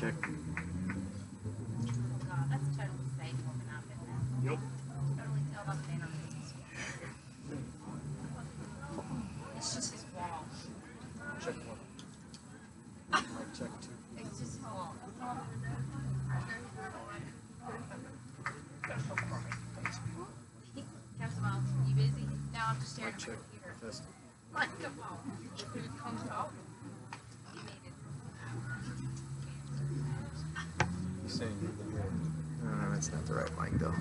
Check. God, that's totally safe when I've been there. Yep. Totally tell by the mannerisms. It's just his wall. Check one. Mic check two. It's just his wall. Captain Miles, you busy? No, I'm just staring Mic at my check. computer. Test. Like, come on. Come talk. You need it. He's saying you can hear it. That's not the right mic though.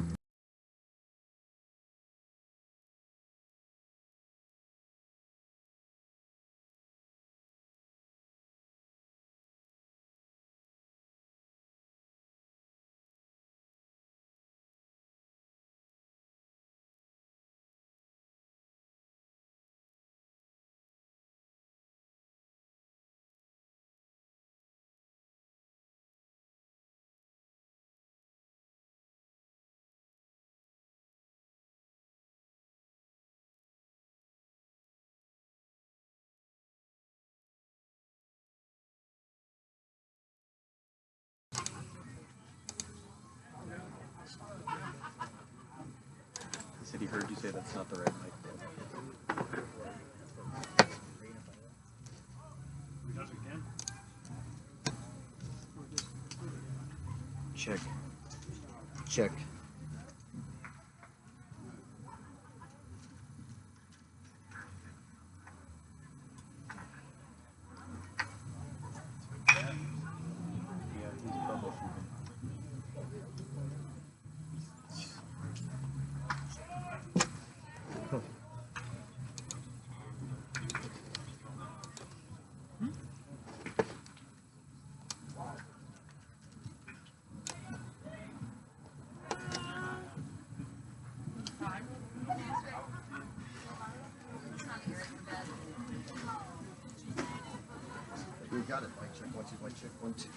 He said he heard you say that's not the right mic though. Check. Check. Yeah, he's troubleshooting. We got it. Mic check. 1 2. Mic check. 1 2.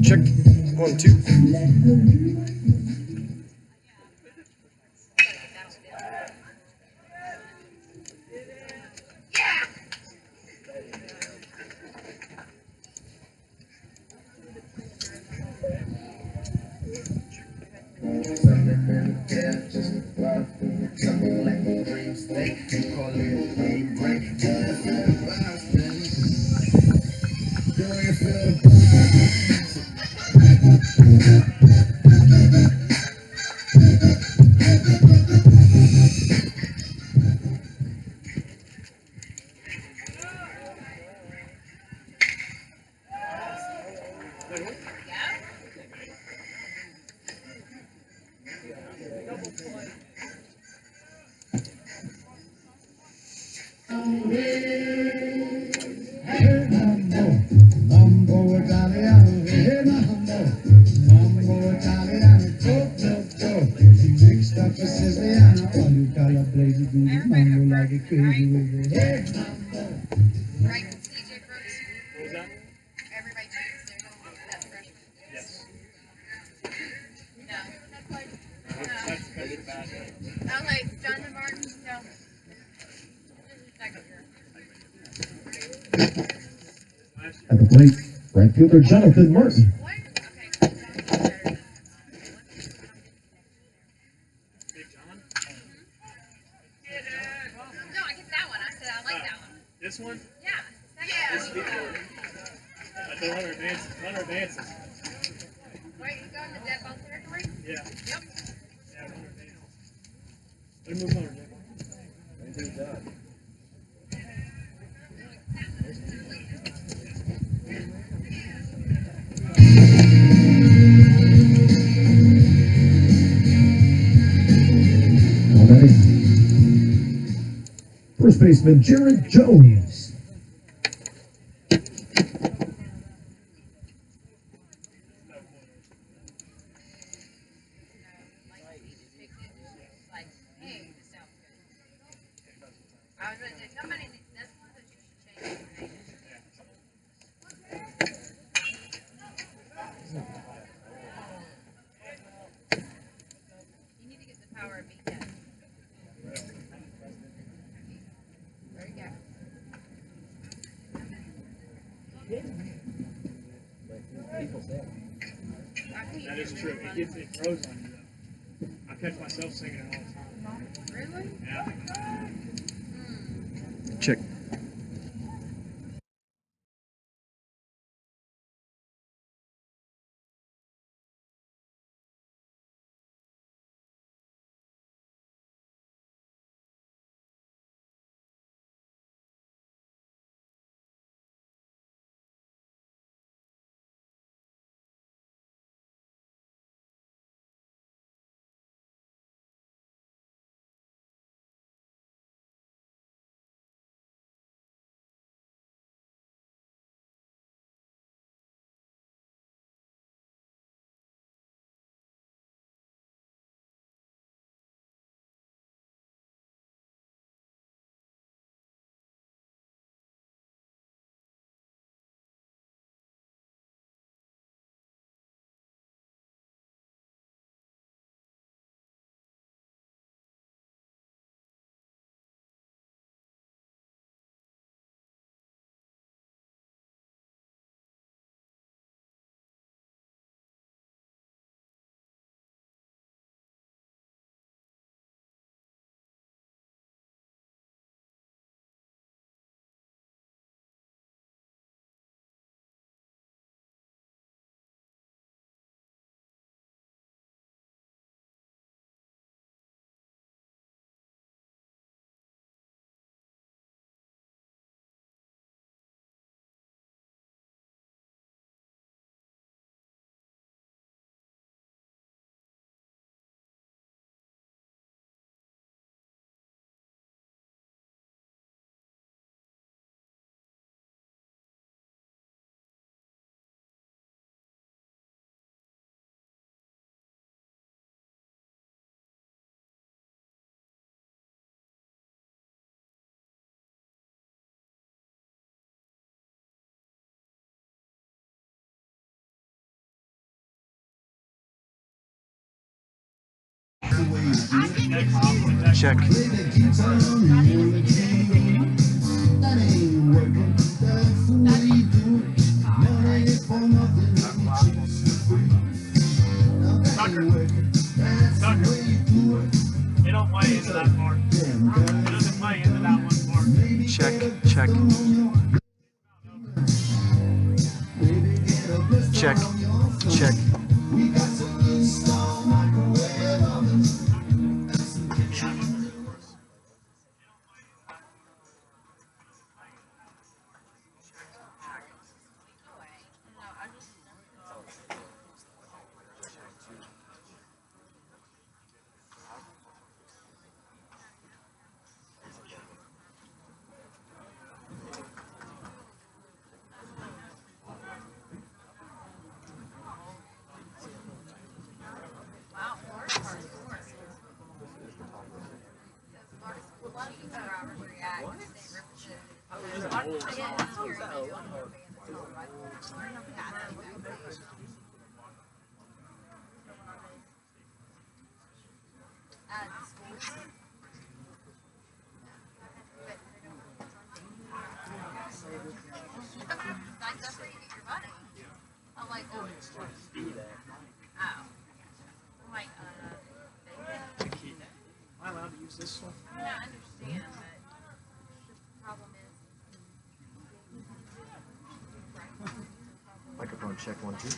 Check. 1, 2. Mambo Italiano, hey Mambo Italiano, go. Mixed up a Siciliano, all you calabrese do the mambo like a crazy with it. Hey Right, DJ Brooks. What was that? Everybody chooses their own. That's freshman. Yes. No. That's bad. I was like, Jonathan Martin, no. This is second year. At the plate, right fielder Jonathan Martin. What? Okay, cool. Jonathan's better. Big John? No, I get that one. I said I like that one. This one? Yeah. Second one. That's the runner advances. Runner advances. Wait, you going to dead ball territory? Yeah. Yep. Yeah, runner advances. Let me move on, Jack. First baseman Jared Jones. Like, hey, this sounds good. I was going to say, somebody, that's one that you should change your name. You need to get the power of beat. There you go. That is true. It grows on you, though. I catch myself singing it all the time. Really? Yeah. Check. Check. That ain't working. That's the way you do it. Money for nothing. Now that ain't working. That's the way you do it. It don't play into that part. It doesn't play into that one part. Check. Check. Check. Check. We got some install microwave ovens. That's where you get your money. I'm like, oh. Oh. I'm like, Am I allowed to use this stuff? I understand, but the problem is. Microphone check 1, 2.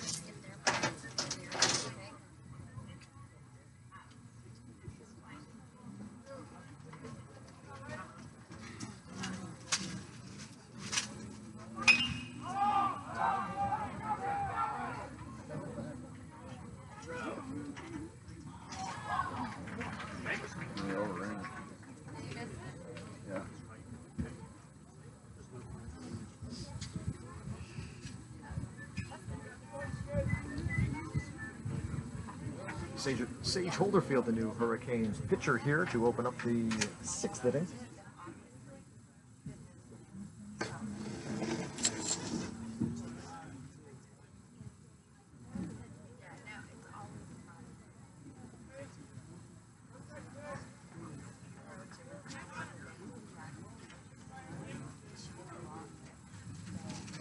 Sage Holderfield, the new Hurricanes pitcher here to open up the 6th inning.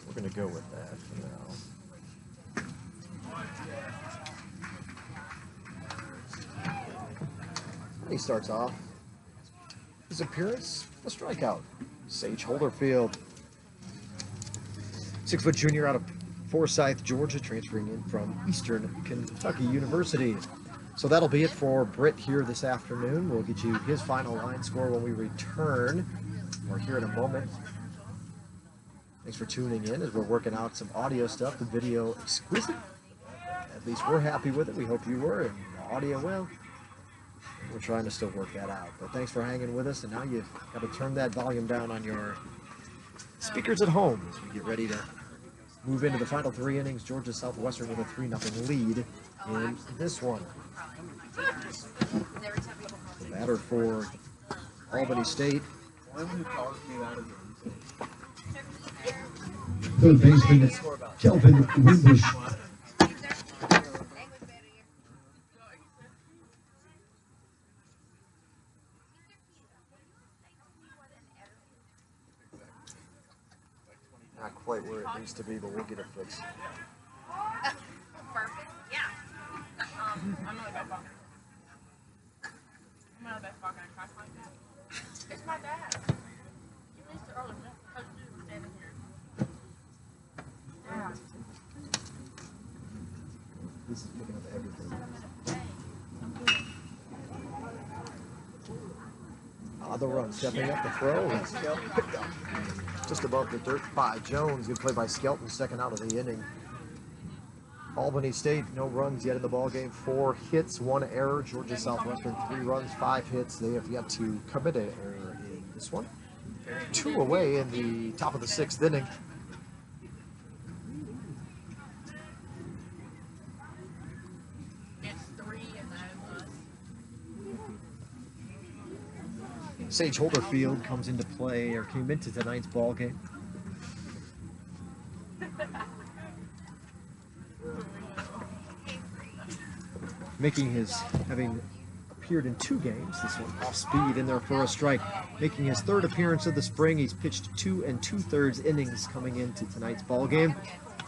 We're going to go with that for now. He starts off his appearance, a strikeout. Sage Holderfield, 6-foot junior out of Forsyth, Georgia, transferring in from Eastern Kentucky University. So that'll be it for Britt here this afternoon. We'll get you his final line score when we return. We're here in a moment. Thanks for tuning in as we're working out some audio stuff. The video exquisite. At least we're happy with it. We hope you were. And the audio, well, we're trying to still work that out. But thanks for hanging with us. And now you've got to turn that volume down on your speakers at home as we get ready to move into the final 3 innings. Georgia Southwestern with a 3-0 lead in this one. The batter for Albany State. Third baseman Kelvin Wimbush. Not quite where it needs to be, but we'll get it fixed. Perfect. Yeah. I'm not a bad fucker. I'm not a bad fucker. I crack like that. It's my dad. He needs to early. Coach Duke standing here. Yeah. This is picking up everything. The run stepping up the throw. And Skelton picked up just above the dirt by Jones. Good play by Skelton, second out of the inning. Albany State, no runs yet in the ballgame. 4 hits, 1 error. Georgia Southwestern, 3 runs, 5 hits. They have yet to commit an error in this one. 2 away in the top of the 6th inning. It's 3 and 9 Sage Holderfield comes into play, or came into tonight's ball game. having appeared in 2 games. This one off speed in there for a strike. Making his 3rd appearance of the spring, he's pitched 2 2/3 innings coming into tonight's ball game.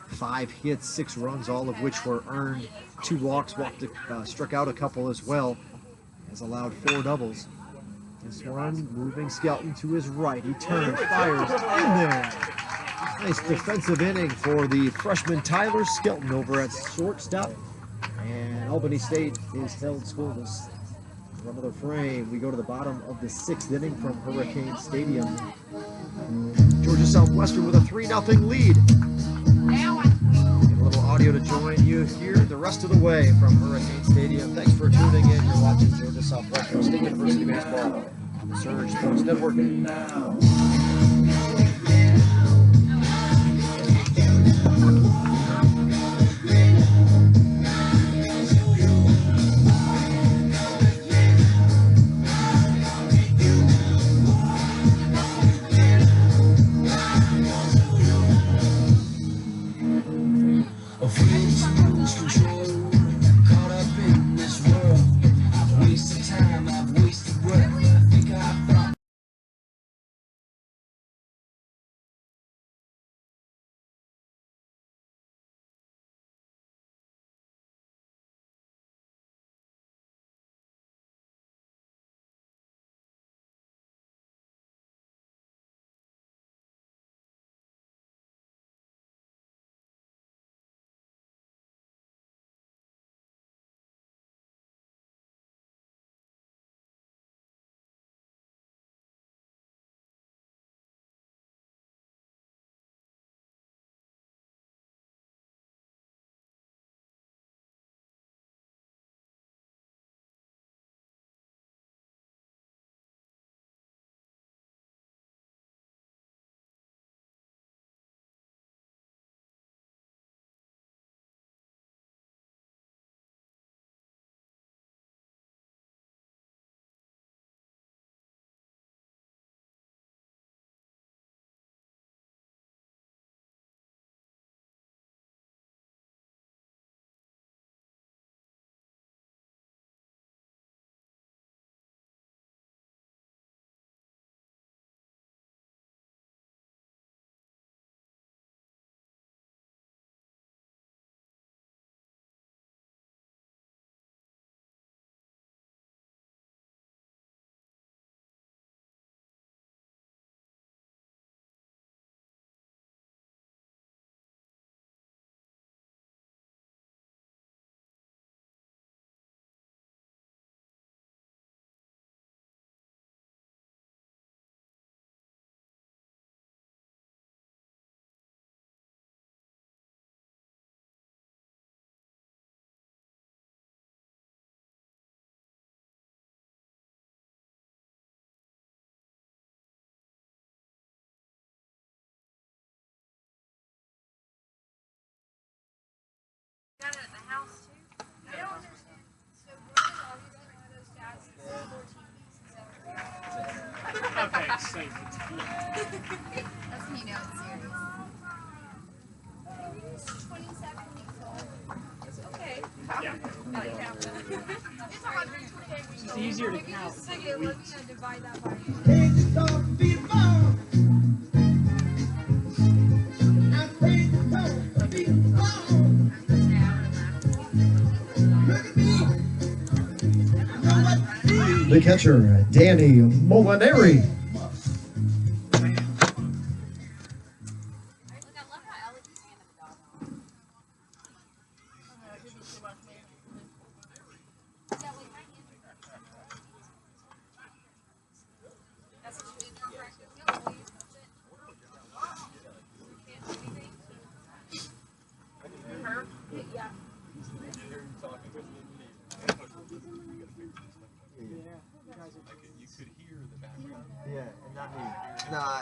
5 hits, 6 runs, all of which were earned. 2 walks, struck out a couple as well. Has allowed 4 doubles. This one moving Skelton to his right. He turns, fires in there. Nice defensive inning for the freshman Tyler Skelton over at shortstop. And Albany State is held scoreless. Another frame. We go to the bottom of the 6th inning from Hurricane Stadium. Georgia Southwestern with a 3-0 lead. Get a little audio to join you here the rest of the way from Hurricane Stadium. Thanks for tuning in. You're watching Georgia Southwestern State University Baseball on the Surge Sports Network. Got it at the house too. I don't understand. So what is all these one of those dads that more TVs and stuff? Okay, safe. That's when you know it's serious. He's 27 weeks old. Okay. Yeah. Oh, you count that. It's 128 weeks It's old. easier to Maybe count. just say it, we're gonna divide that by The catcher, Danny Molinari. Yeah, and not me. Nah.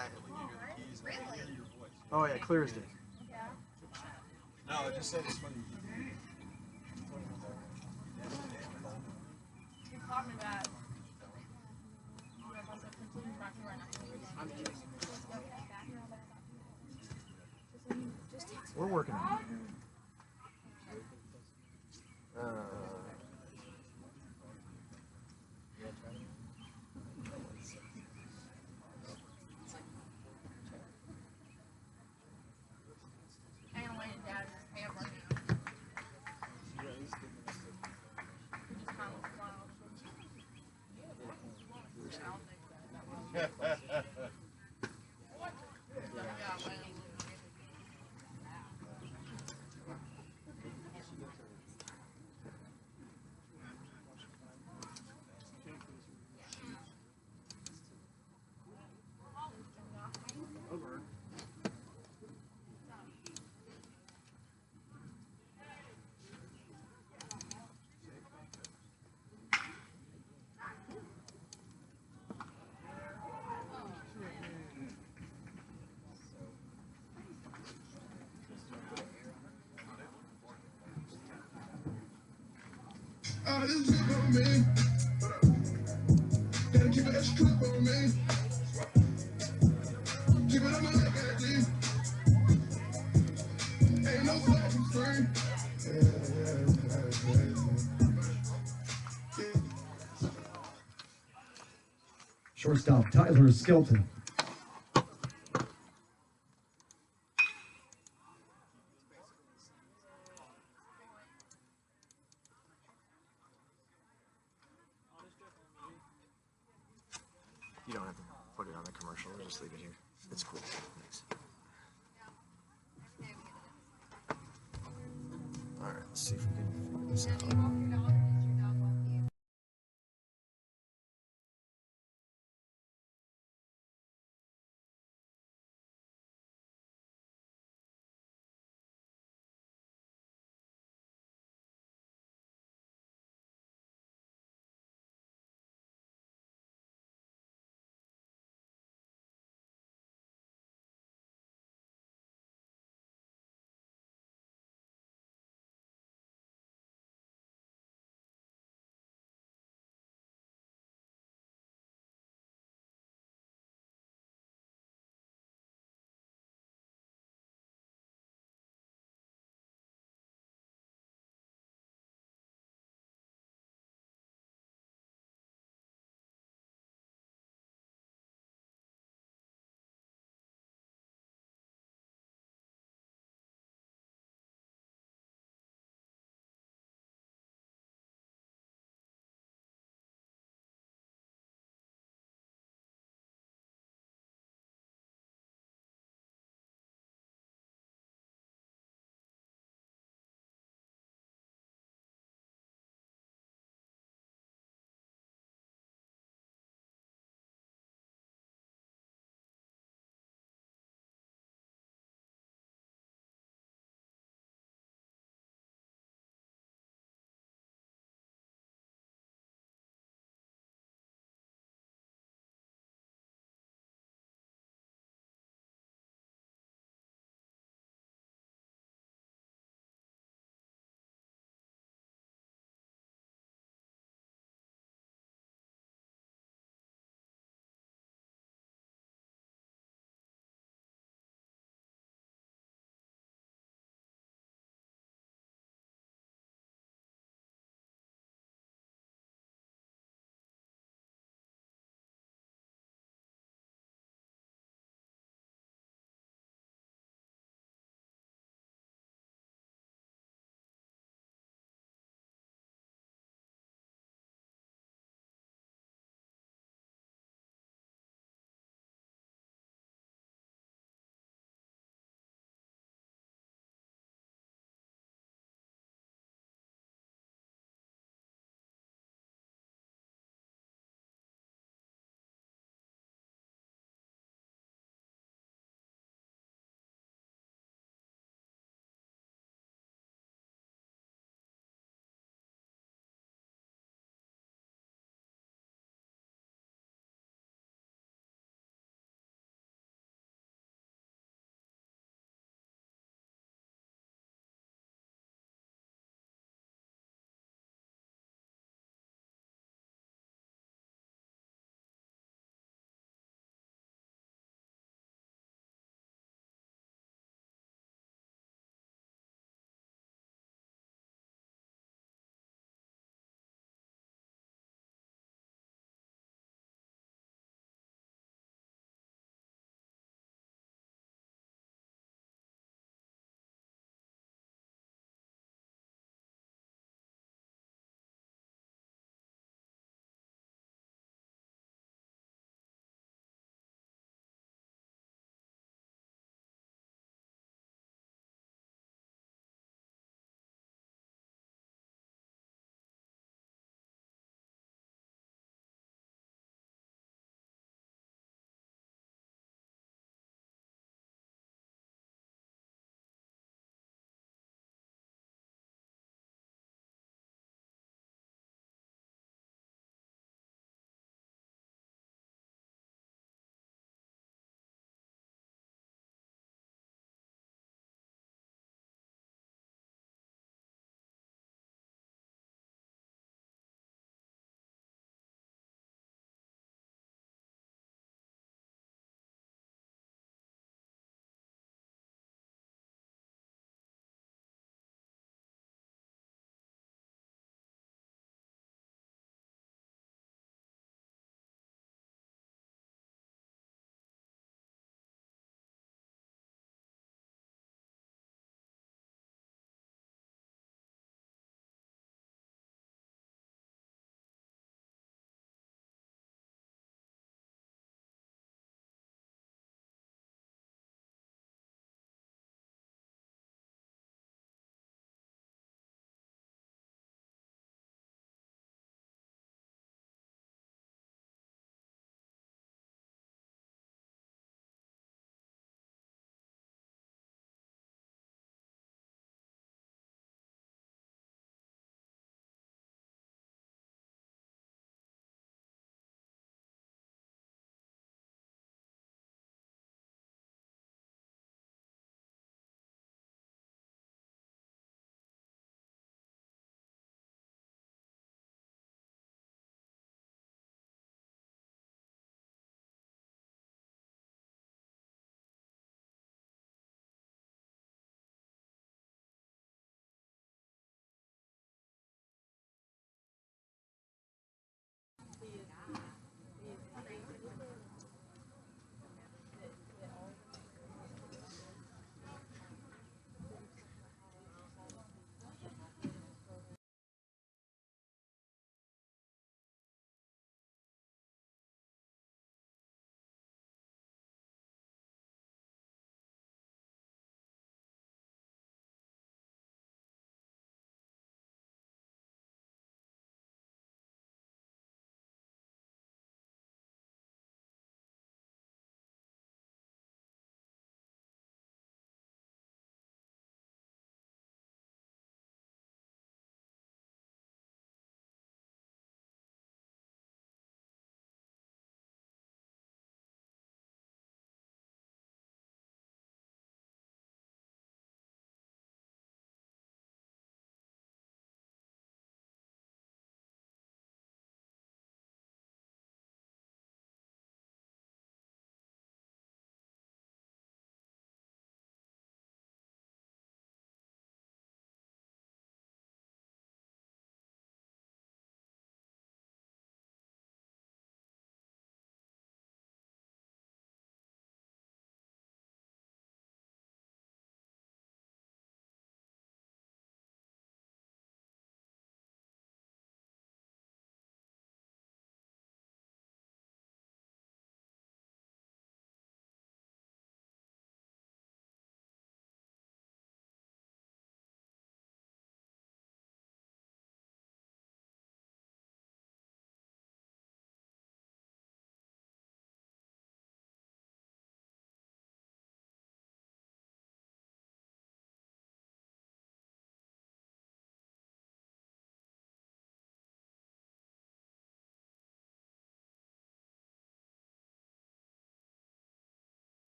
Oh yeah, clear as day. No, I just said it's funny. You caught me that. We're working on it. All this drip on me. Gotta keep it extra drip on me. Keep it on my like ID. Ain't no fucking free. Shortstop Tyler Skelton. You don't have to put it on the commercial. Just leave it here. It's cool. Thanks. All right, let's see if we can figure this out.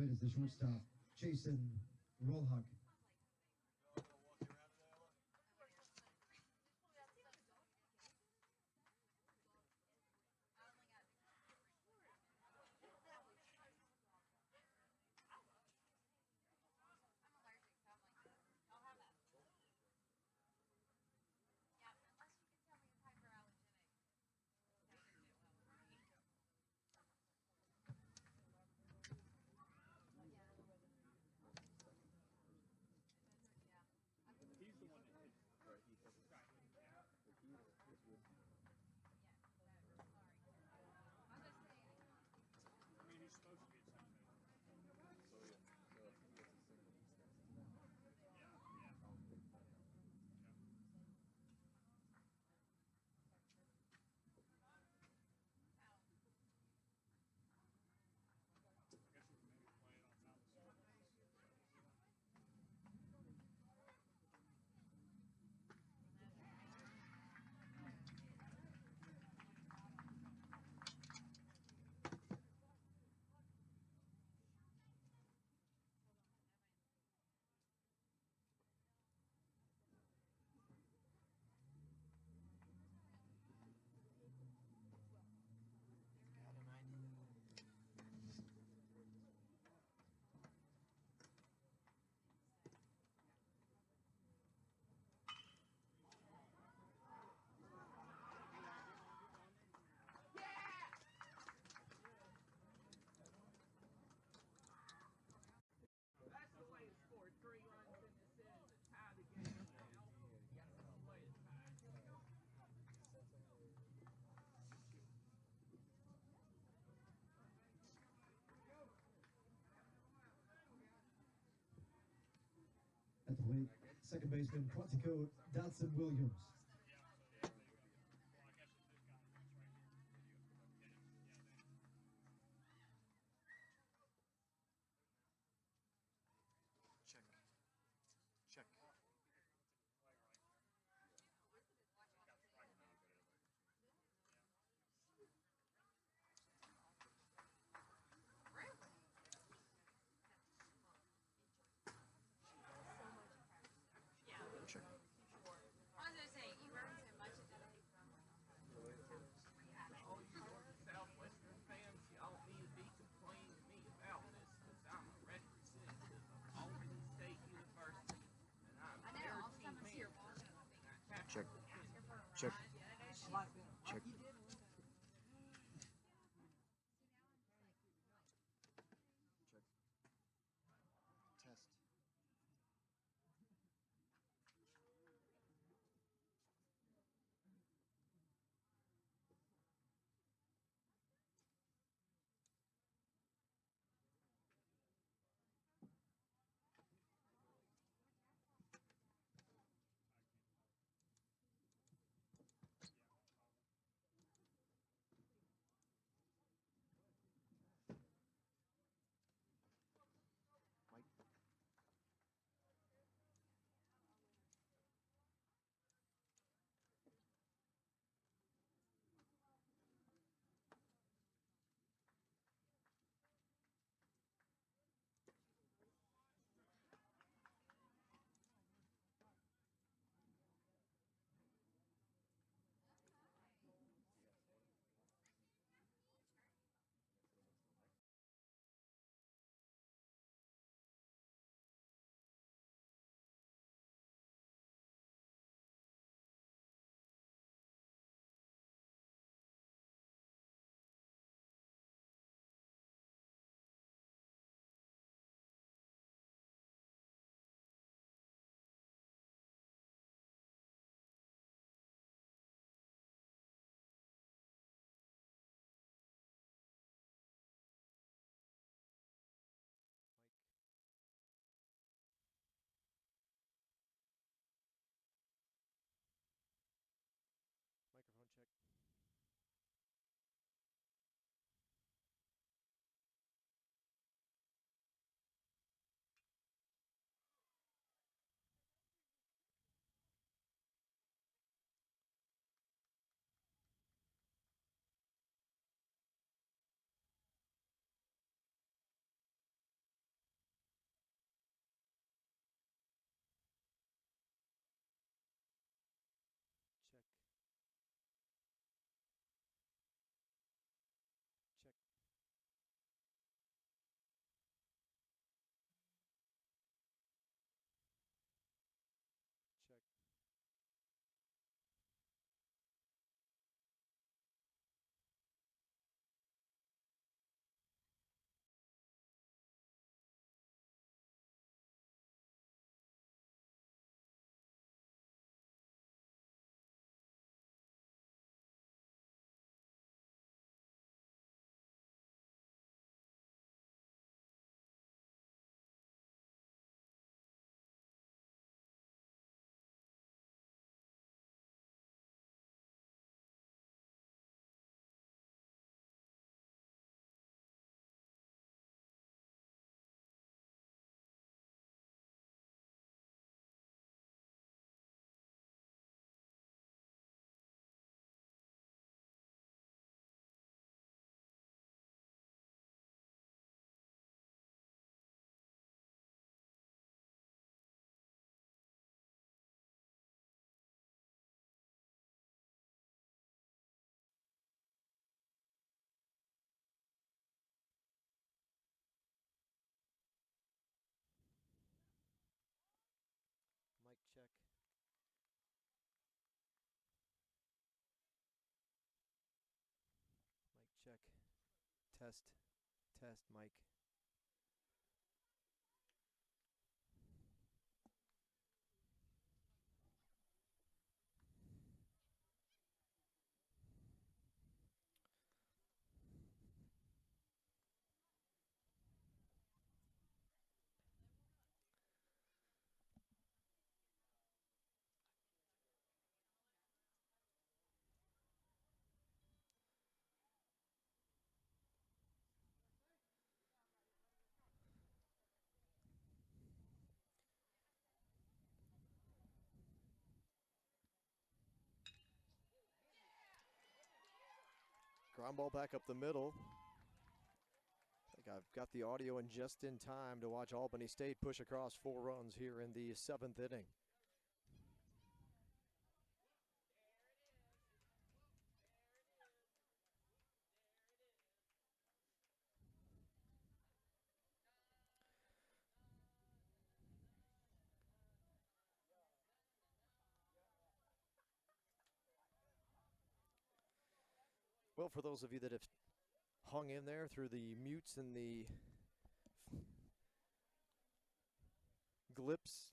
plate is the shortstop, Jason Rollhug. He's the one that hit. Right, he has it. Yeah. The heat is with I mean, he's supposed to get something. so yeah. So if he gets a single, he stands. Yeah, yeah. Yeah. I guess we can maybe play it on top of some. Got an idea. That's the way to score 3 runs in this inning to tie the game now. That's the way to tie. At the plate, second baseman, Quantico Dodson Williams. Yeah, so yeah, there you go. Well, I guess it's this guy that's right here. Hit him. Yeah, there. Check. Check. Right, right. Got strike now. Check. I was gonna say, Test, Mike. Ground ball back up the middle. I think I've got the audio in just in time to watch Albany State push across 4 runs here in the 7th inning. Well, for those of you that have hung in there through the mutes and the glips,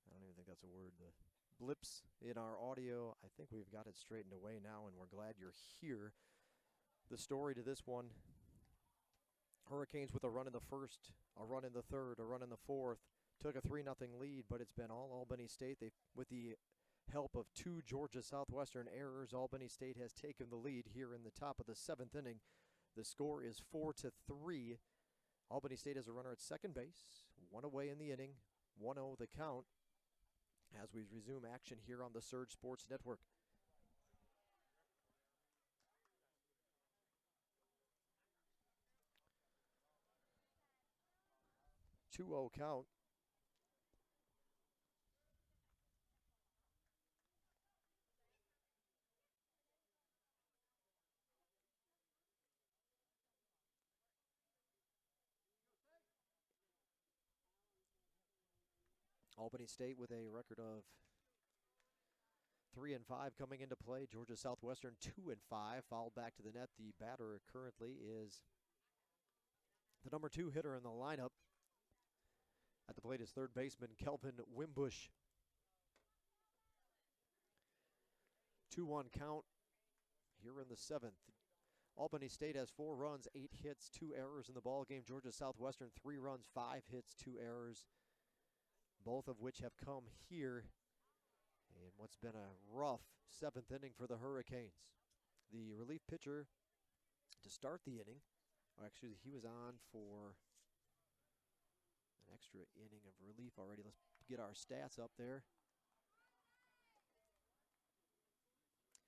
I don't even think that's a word, the blips in our audio, I think we've got it straightened away now, and we're glad you're here. The story to this one, Hurricanes with a run in the first, a run in the third, a run in the fourth, took a 3-0 lead, but it's been all Albany State. They, with the help of 2 Georgia Southwestern errors, Albany State has taken the lead here in the top of the 7th inning. The score is 4-3. Albany State has a runner at second base, 1 away in the inning, 1-0 the count as we resume action here on the Surge Sports Network. Two-0 count. Albany State with a record of 3-5 coming into play. Georgia Southwestern 2-5. Fouled back to the net. The batter currently is the number 2 hitter in the lineup. At the plate is third baseman Kelvin Wimbush. 2-1 count here in the 7th. Albany State has 4 runs, 8 hits, 2 errors in the ball game. Georgia Southwestern 3 runs, 5 hits, 2 errors, both of which have come here in what's been a rough 7th inning for the Hurricanes. The relief pitcher to start the inning, actually he was on for an extra inning of relief already. Let's get our stats up there.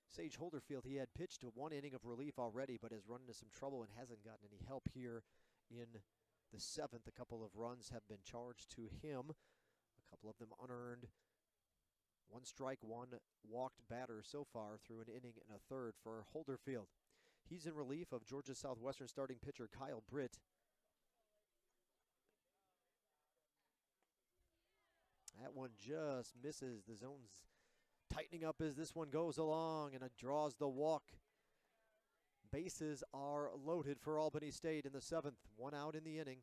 Sage Holderfield, he had pitched to 1 inning of relief already, but has run into some trouble and hasn't gotten any help here in the 7th. A couple of runs have been charged to him, a couple of them unearned. 1 strike, 1 walked batter so far through an inning and a third for Holderfield. He's in relief of Georgia Southwestern starting pitcher Kyle Britt. That one just misses. The zone's tightening up as this one goes along, and it draws the walk. Bases are loaded for Albany State in the 7th. 1 out in the inning.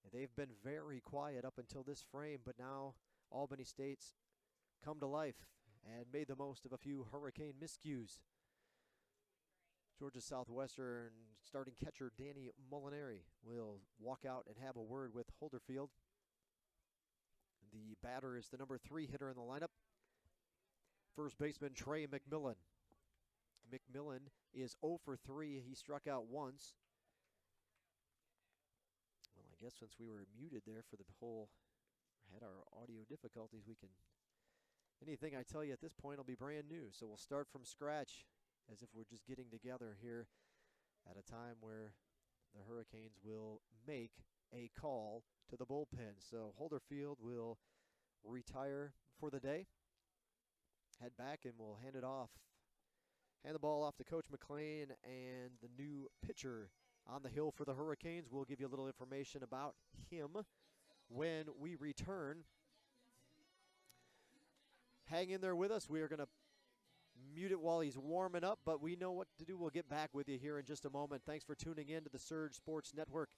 And they've been very quiet up until this frame, but now Albany State's come to life and made the most of a few Hurricane miscues. Georgia Southwestern starting catcher Danny Molinari will walk out and have a word with Holderfield. The batter is the number 3 hitter in the lineup, first baseman Trey McMillan. McMillan is 0 for 3. He struck out once. Well, I guess since we were muted there for the whole, had our audio difficulties, we can, anything I tell you at this point will be brand new. So we'll start from scratch as if we're just getting together here at a time where the Hurricanes will make a call to the bullpen. So Holderfield will retire for the day, head back, and we'll hand the ball off to Coach McLean and the new pitcher on the hill for the Hurricanes. We'll give you a little information about him when we return. Hang in there with us. We are going to mute it while he's warming up, but we know what to do. We'll get back with you here in just a moment. Thanks for tuning in to the Surge Sports Network.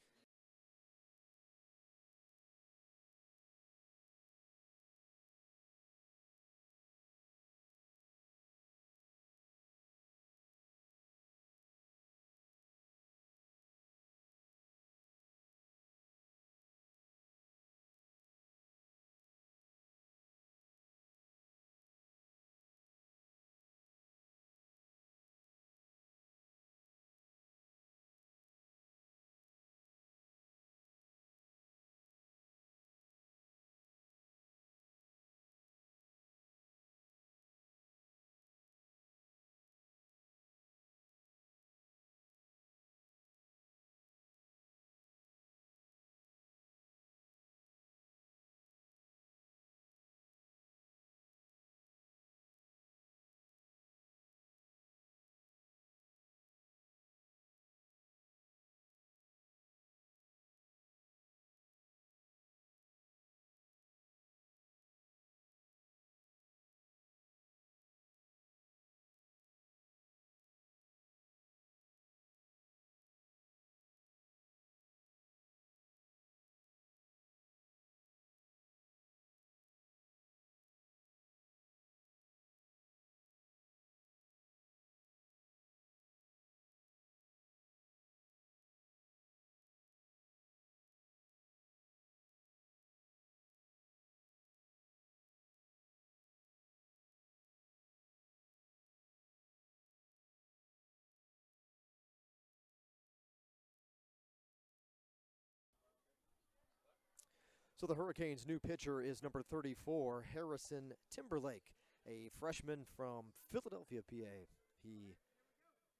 So the Hurricanes' new pitcher is number 34, Harrison Timberlake, a freshman from Philadelphia, PA. He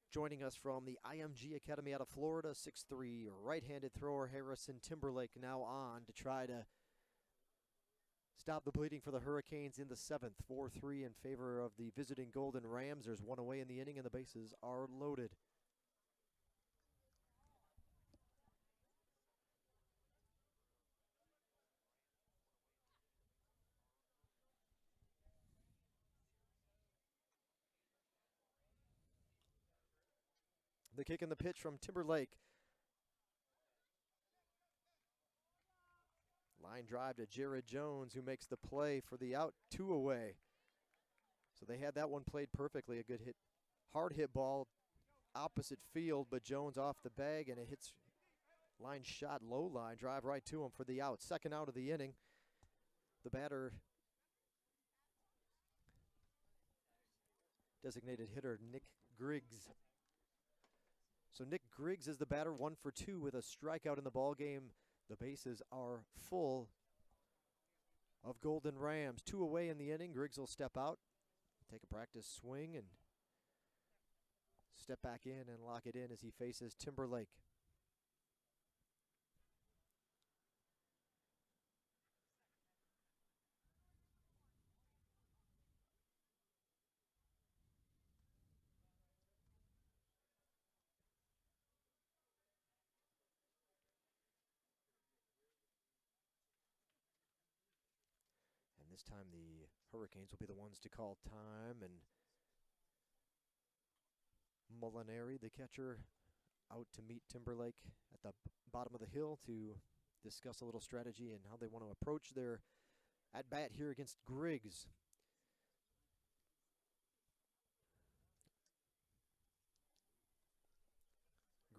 joining us from the IMG Academy out of Florida, 6'3", right-handed thrower Harrison Timberlake now on to try to stop the bleeding for the Hurricanes in the 7th. 4-3 in favor of the visiting Golden Rams. There's one away in the inning and the bases are loaded. The kick and the pitch from Timberlake. Line drive to Jared Jones, who makes the play for the out, 2 away. So they had that one played perfectly. A good hit, hard hit ball, opposite field, but Jones off the bag, and it hits line shot, low line, drive right to him for the out. Second out of the inning. The batter, designated hitter Nick Griggs. So Nick Griggs is the batter, 1 for 2 with a strikeout in the ball game. The bases are full of Golden Rams. 2 away in the inning. Griggs will step out, take a practice swing, and step back in and lock it in as he faces Timberlake. And this time the Hurricanes will be the ones to call time, and Molinari, the catcher, out to meet Timberlake at the bottom of the hill to discuss a little strategy and how they want to approach their at-bat here against Griggs.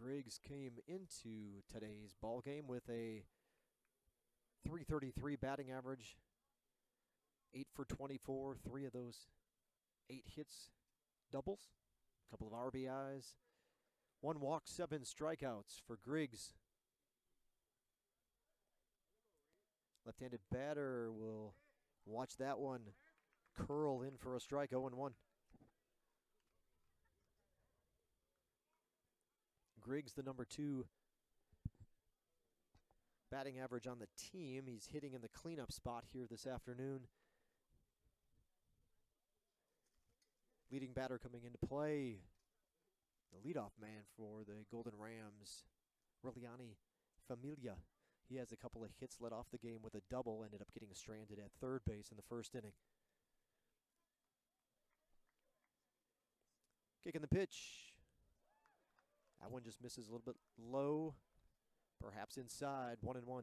Griggs came into today's ball game with a .333 batting average, 8 for 24, 3 of those 8 hits, doubles, a couple of RBIs, 1 walk, 7 strikeouts for Griggs. Left-handed batter will watch that one curl in for a strike, 0-1. Griggs, the number 2 batting average on the team. He's hitting in the cleanup spot here this afternoon. Leading batter coming into play, the leadoff man for the Golden Rams, Reliani Familia. He has a couple of hits, led off the game with a double, ended up getting stranded at third base in the first inning. Kicking the pitch. That one just misses a little bit low. Perhaps inside. 1-1.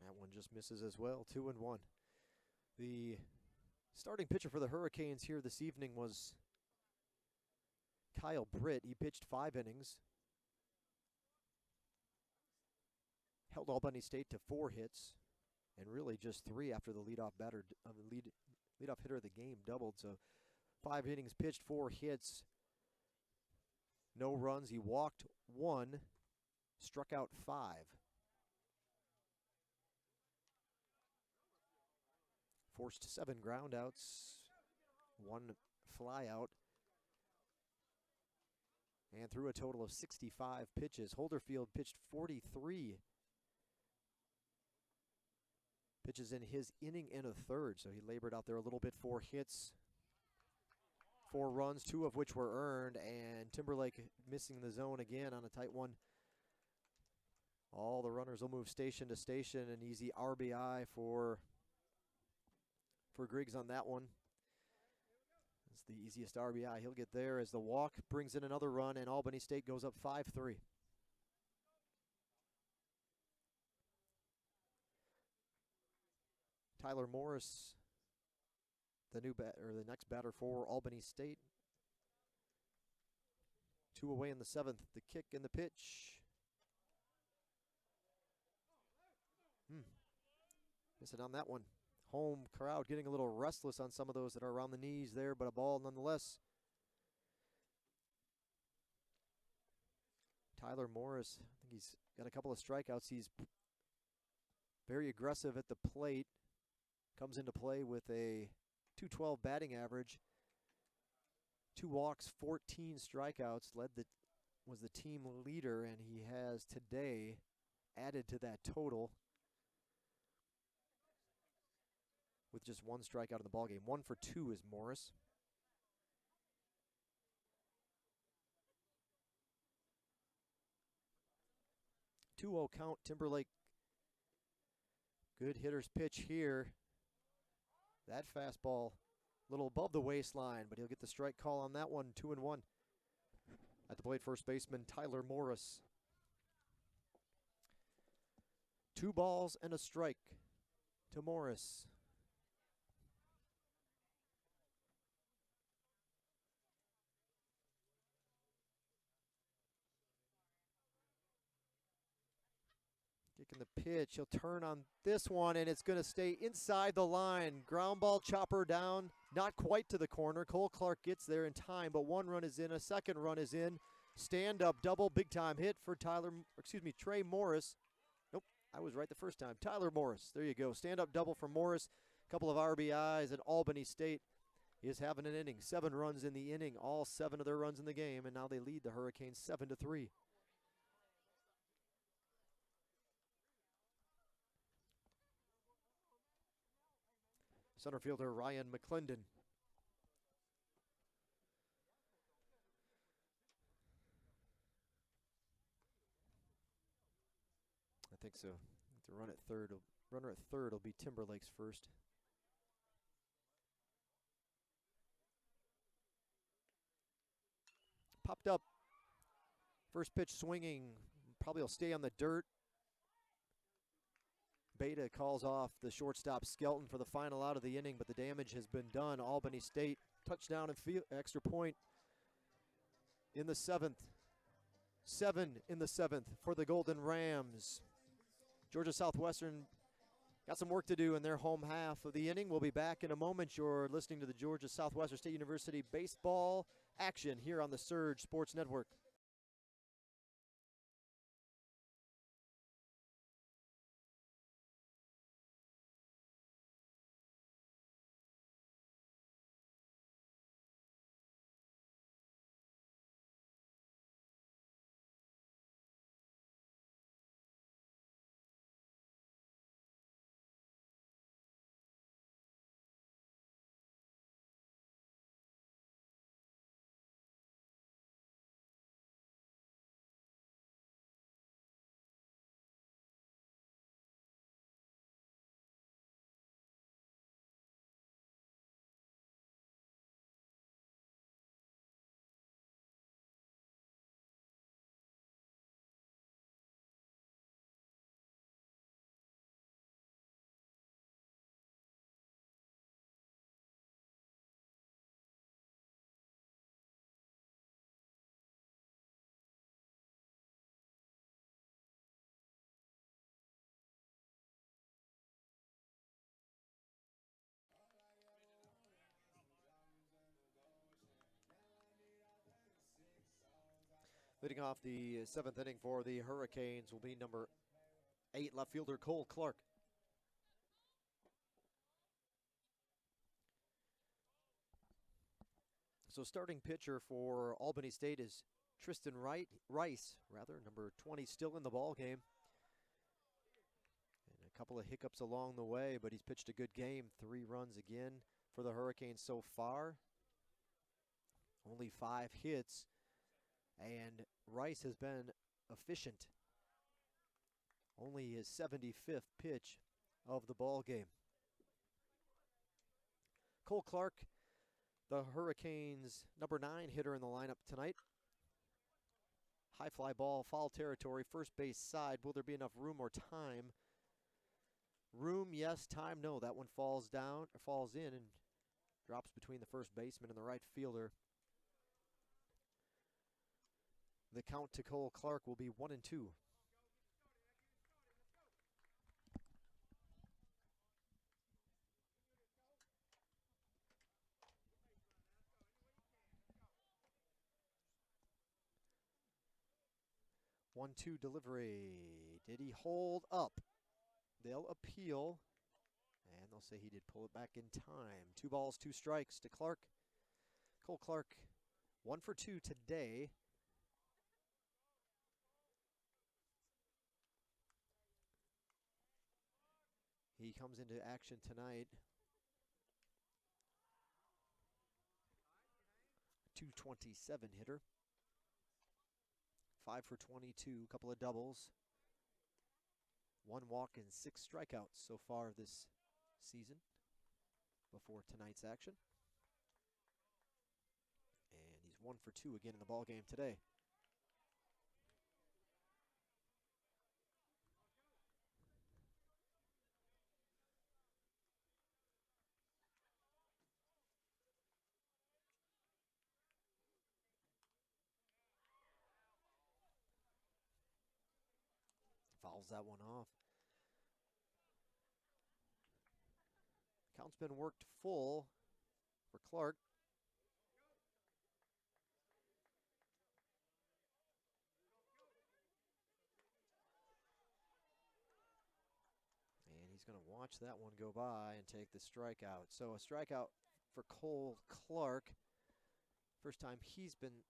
That one just misses as well. 2-1. The starting pitcher for the Hurricanes here this evening was Kyle Britt. He pitched 5 innings. Held Albany State to 4 hits, and really just 3 after the leadoff leadoff hitter of the game doubled. So 5 innings pitched, 4 hits, no runs. He walked 1, struck out 5. Forced 7 groundouts, 1 flyout, and threw a total of 65 pitches. Holderfield pitched 43 pitches in his inning and a third, so he labored out there a little bit. 4 hits, 4 runs, 2 of which were earned, and Timberlake missing the zone again on a tight one. All the runners will move station to station. An easy RBI for Griggs on that one. It's the easiest RBI he'll get there as the walk brings in another run, and Albany State goes up 5-3. Tyler Morris, the next batter for Albany State. 2 away in the 7th. The kick and the pitch. Missing on that one. Home crowd getting a little restless on some of those that are around the knees there, but a ball nonetheless. Tyler Morris, I think he's got a couple of strikeouts. He's very aggressive at the plate. Comes into play with a .212 batting average. 2 walks, 14 strikeouts. Was the team leader, and he has today added to that total with just 1 strikeout in the ballgame. 1 for 2 is Morris. .2-0 count. Timberlake. Good hitter's pitch here. That fastball a little above the waistline, but he'll get the strike call on that one. 2-1. At the plate, first baseman Tyler Morris. 2 balls and a strike to Morris. Kicking the pitch. He'll turn on this one, and it's going to stay inside the line. Ground ball, chopper down, not quite to the corner. Cole Clark gets there in time, but 1 run is in. A 2nd run is in. Stand-up double, big-time hit for Trey Morris. Nope, I was right the first time. Tyler Morris. There you go. Stand-up double for Morris. A couple of RBIs, and Albany State is having an inning. 7 runs in the inning, all 7 of their runs in the game, and now they lead the Hurricanes 7-3. Center fielder Ryan McClendon. I think so. The runner at third will be Timberlake's first. Popped up. First pitch swinging. Probably will stay on the dirt. Beta calls off the shortstop Skelton for the final out of the inning, but the damage has been done. Albany State touchdown and extra point in the 7th. 7 in the 7th for the Golden Rams. Georgia Southwestern got some work to do in their home half of the inning. We'll be back in a moment. You're listening to the Georgia Southwestern State University baseball action here on the Surge Sports Network. Leading off the 7th inning for the Hurricanes will be number 8 left fielder Cole Clark. So starting pitcher for Albany State is Tristan Rice, number 20, still in the ball game. And a couple of hiccups along the way, but he's pitched a good game. 3 runs again for the Hurricanes so far. Only 5 hits, and Rice has been efficient. Only his 75th pitch of the ball game. Cole Clark, the Hurricanes' number 9 hitter in the lineup tonight. High fly ball, foul territory, first base side. Will there be enough room or time? Room, yes. Time, no. That one falls down, or falls in, and drops between the first baseman and the right fielder. The count to Cole Clark will be 1-2. One-two delivery. Did he hold up? They'll appeal, and they'll say he did pull it back in time. 2 balls, 2 strikes to Clark. Cole Clark, 1 for 2 today. He comes into action tonight. 227 hitter. 5 for 22, couple of doubles. 1 walk and 6 strikeouts so far this season before tonight's action. And he's 1 for 2 again in the ball game today. Fouls that one off. Count's been worked full for Clark. And he's going to watch that one go by and take the strikeout. So a strikeout for Cole Clark. First time he's been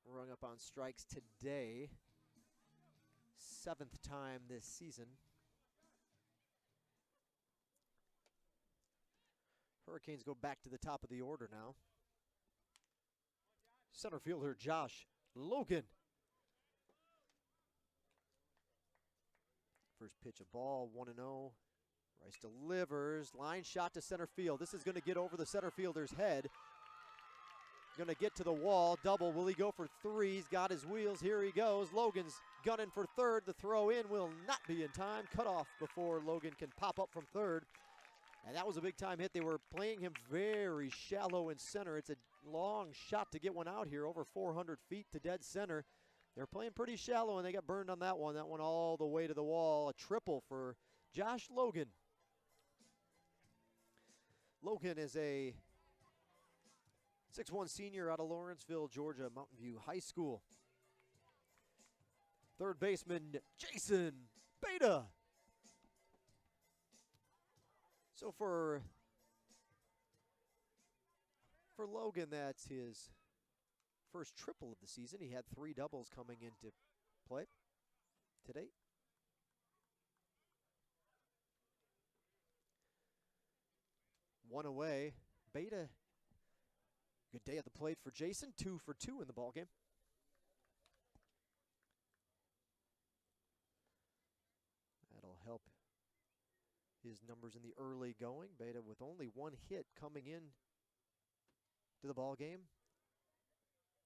rung up on strikes today. 7th time this season. Hurricanes go back to the top of the order now. Center fielder Josh Logan. First pitch a ball, 1-0. Rice delivers, line shot to center field. This is going to get over the center fielder's head. Going to get to the wall, double. Will he go for 3? He's got his wheels. Here he goes. Logan's gunning for third. The throw in will not be in time. Cut off before Logan can pop up from third. And that was a big time hit. They were playing him very shallow in center. It's a long shot to get one out here, over 400 feet to dead center. They're playing pretty shallow, and they got burned on that one. That one all the way to the wall. A triple for Josh Logan. Logan is a 6'1" senior out of Lawrenceville, Georgia, Mountain View High School. Third baseman, Jason Beta. So for Logan, that's his first triple of the season. He had 3 doubles coming into play today. One away. Beta, good day at the plate for Jason. 2 for 2 in the ballgame. That'll help his numbers in the early going. Beta with only 1 hit coming in to the ball game.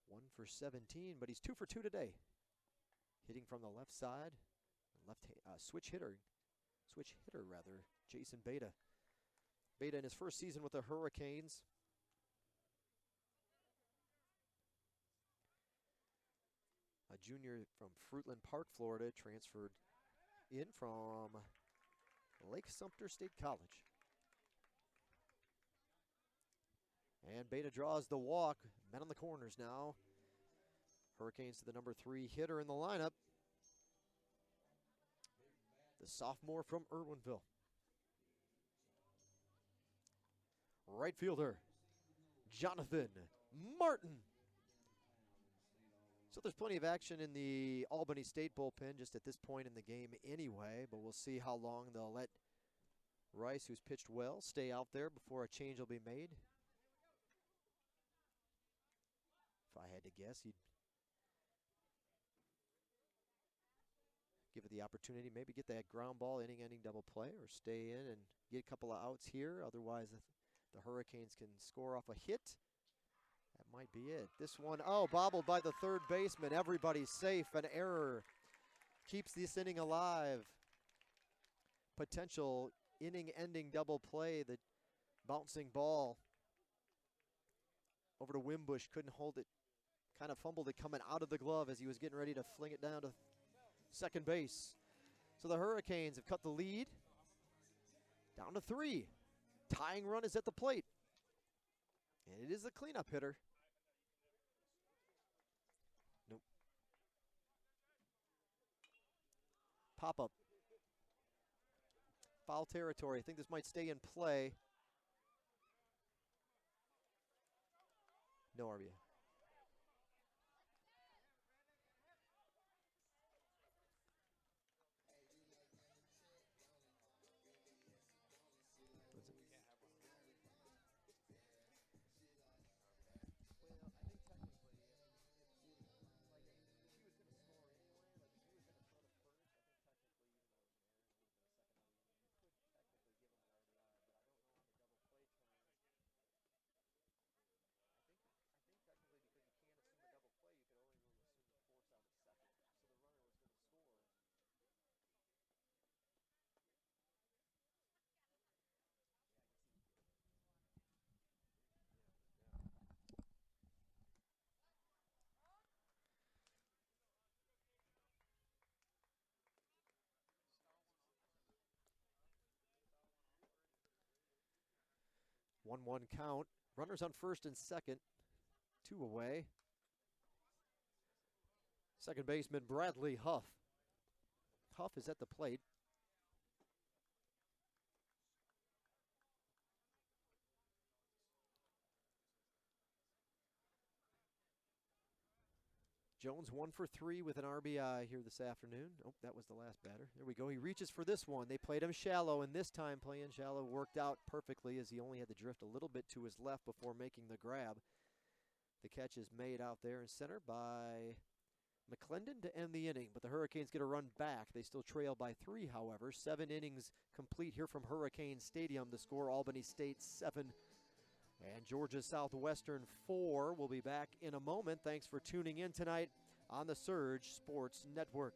1 for 17, but he's 2 for 2 today. Hitting from the left side, switch hitter, Jason Beta. Beta in his first season with the Hurricanes. A junior from Fruitland Park, Florida, transferred in from Lake Sumter State College. And Beta draws the walk. Men on the corners now. Hurricanes to the number 3 hitter in the lineup, the sophomore from Irwinville. Right fielder, Jonathan Martin. So there's plenty of action in the Albany State bullpen just at this point in the game anyway, but we'll see how long they'll let Rice, who's pitched well, stay out there before a change will be made. If I had to guess, he'd give it the opportunity, maybe get that ground ball, inning-ending double play, or stay in and get a couple of outs here. Otherwise, the Hurricanes can score off a hit. That might be it. This one, oh, bobbled by the third baseman. Everybody's safe. An error keeps this inning alive. Potential inning-ending double play. The bouncing ball over to Wimbush. Couldn't hold it. Kind of fumbled it coming out of the glove as he was getting ready to fling it down to second base. So the Hurricanes have cut the lead down to 3. Tying run is at the plate. And it is the cleanup hitter. Nope. Pop-up. Foul territory. I think this might stay in play. No RBI. What's it? Technically, because you can't assume a double play, you could only really assume the force out at second. So the runner was going to score. Yeah, I guess he did. Yeah. 1-1 count. Runners on first and second. 2 away. Second baseman Bradley Huff. Huff is at the plate. Jones 1 for 3 with an RBI here this afternoon. Oh, that was the last batter. There we go. He reaches for this one. They played him shallow, and this time playing shallow worked out perfectly as he only had to drift a little bit to his left before making the grab. The catch is made out there in center by McClendon to end the inning, but the Hurricanes get a run back. They still trail by 3, however. 7 innings complete here from Hurricane Stadium. The score, Albany State 7 and Georgia Southwestern 4. We'll be back in a moment. Thanks for tuning in tonight on the Surge Sports Network.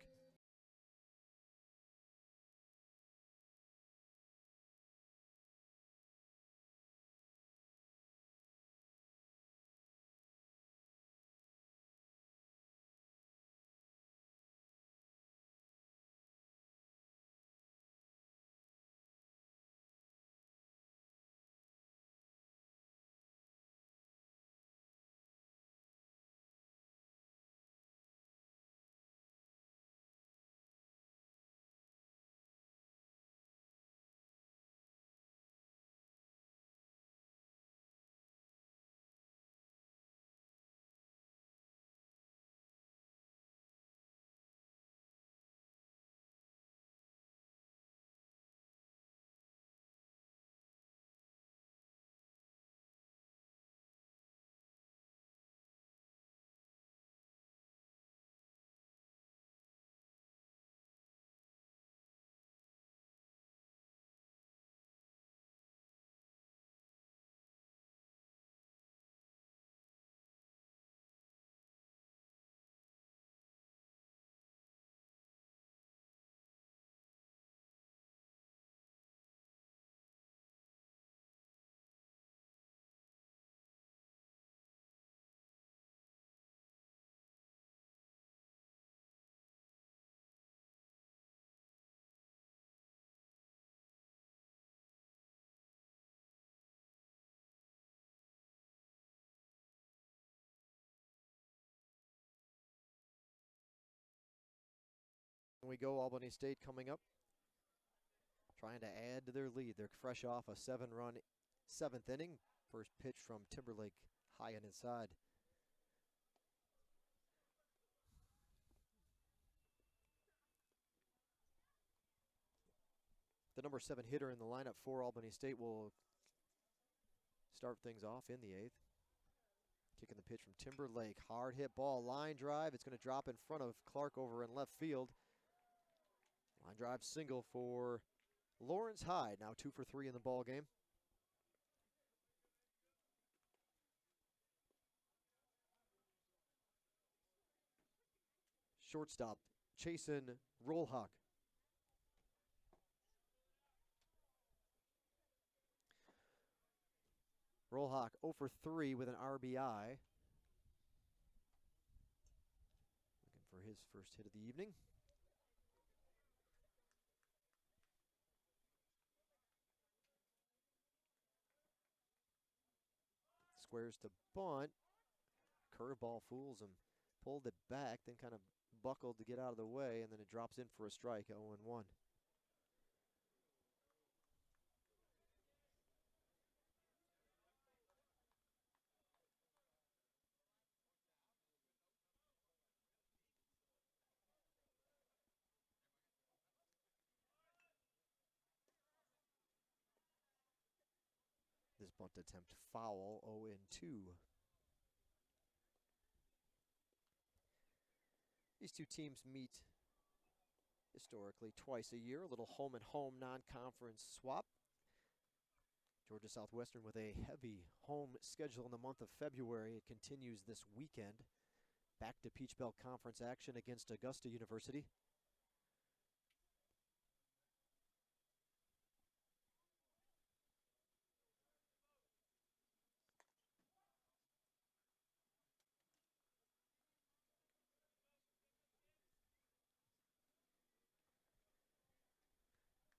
we go. Albany State coming up, trying to add to their lead. They're fresh off a 7-run 7th inning. First pitch from Timberlake, high and inside. The number 7 hitter in the lineup for Albany State will start things off in the 8th. Kicking the pitch from Timberlake. Hard hit ball, line drive. It's going to drop in front of Clark over in left field. Line drive single for Lawrence Hyde. Now 2 for 3 in the ball game. Shortstop, Chasen Rollhawk. Rollhawk 0 for 3 with an RBI. Looking for his first hit of the evening. Squares to bunt. Curveball fools him. Pulled it back, then kind of buckled to get out of the way, and then it drops in for a strike, 0-1. This bunt attempt foul, 0-2. These two teams meet historically twice a year, a little home and home non-conference swap. Georgia Southwestern with a heavy home schedule in the month of February. It continues this weekend. Back to Peach Belt Conference action against Augusta University.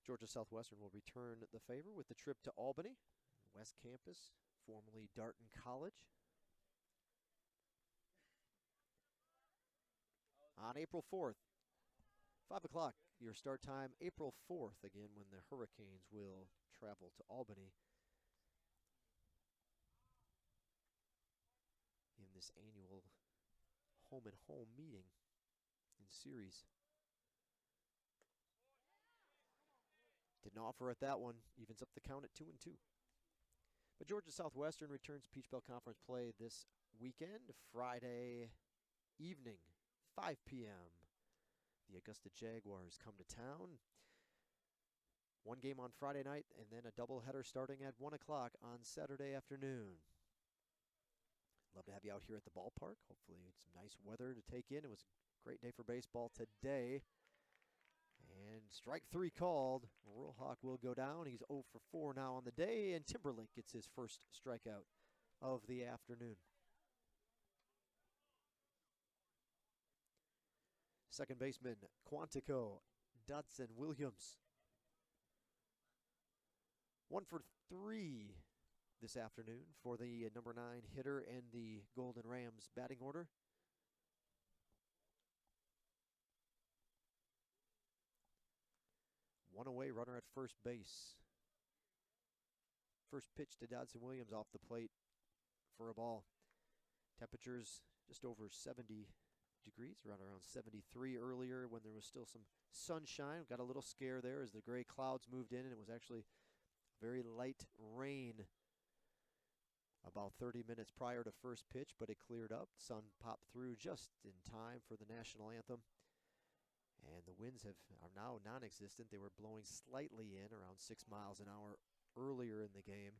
Georgia Southwestern will return the favor with the trip to Albany, West Campus, formerly Darton College. On April 4th, 5 o'clock, your start time, April 4th, again when the Hurricanes will travel to Albany in this annual home and home meeting in series. Didn't offer at that one, evens up the count at 2-2. But Georgia Southwestern returns Peach Belt Conference play this weekend, Friday evening, 5 p.m. The Augusta Jaguars come to town. One game on Friday night, and then a doubleheader starting at 1 o'clock on Saturday afternoon. Love to have you out here at the ballpark. Hopefully it's some nice weather to take in. It was a great day for baseball today. And strike 3 called. Rollhawk will go down. He's 0 for 4 now on the day, and Timberlake gets his first strikeout of the afternoon. Second baseman, Quantico Dodson Williams. 1 for 3 this afternoon for the number 9 hitter and the Golden Rams batting order. One away, runner at first base. First pitch to Dodson Williams off the plate for a ball. Temperatures just over 70 degrees, around 73 earlier when there was still some sunshine. Got a little scare there as the gray clouds moved in, and it was actually very light rain about 30 minutes prior to first pitch, but it cleared up. Sun popped through just in time for the national anthem. And the winds are now non-existent. They were blowing slightly in around 6 miles an hour earlier in the game.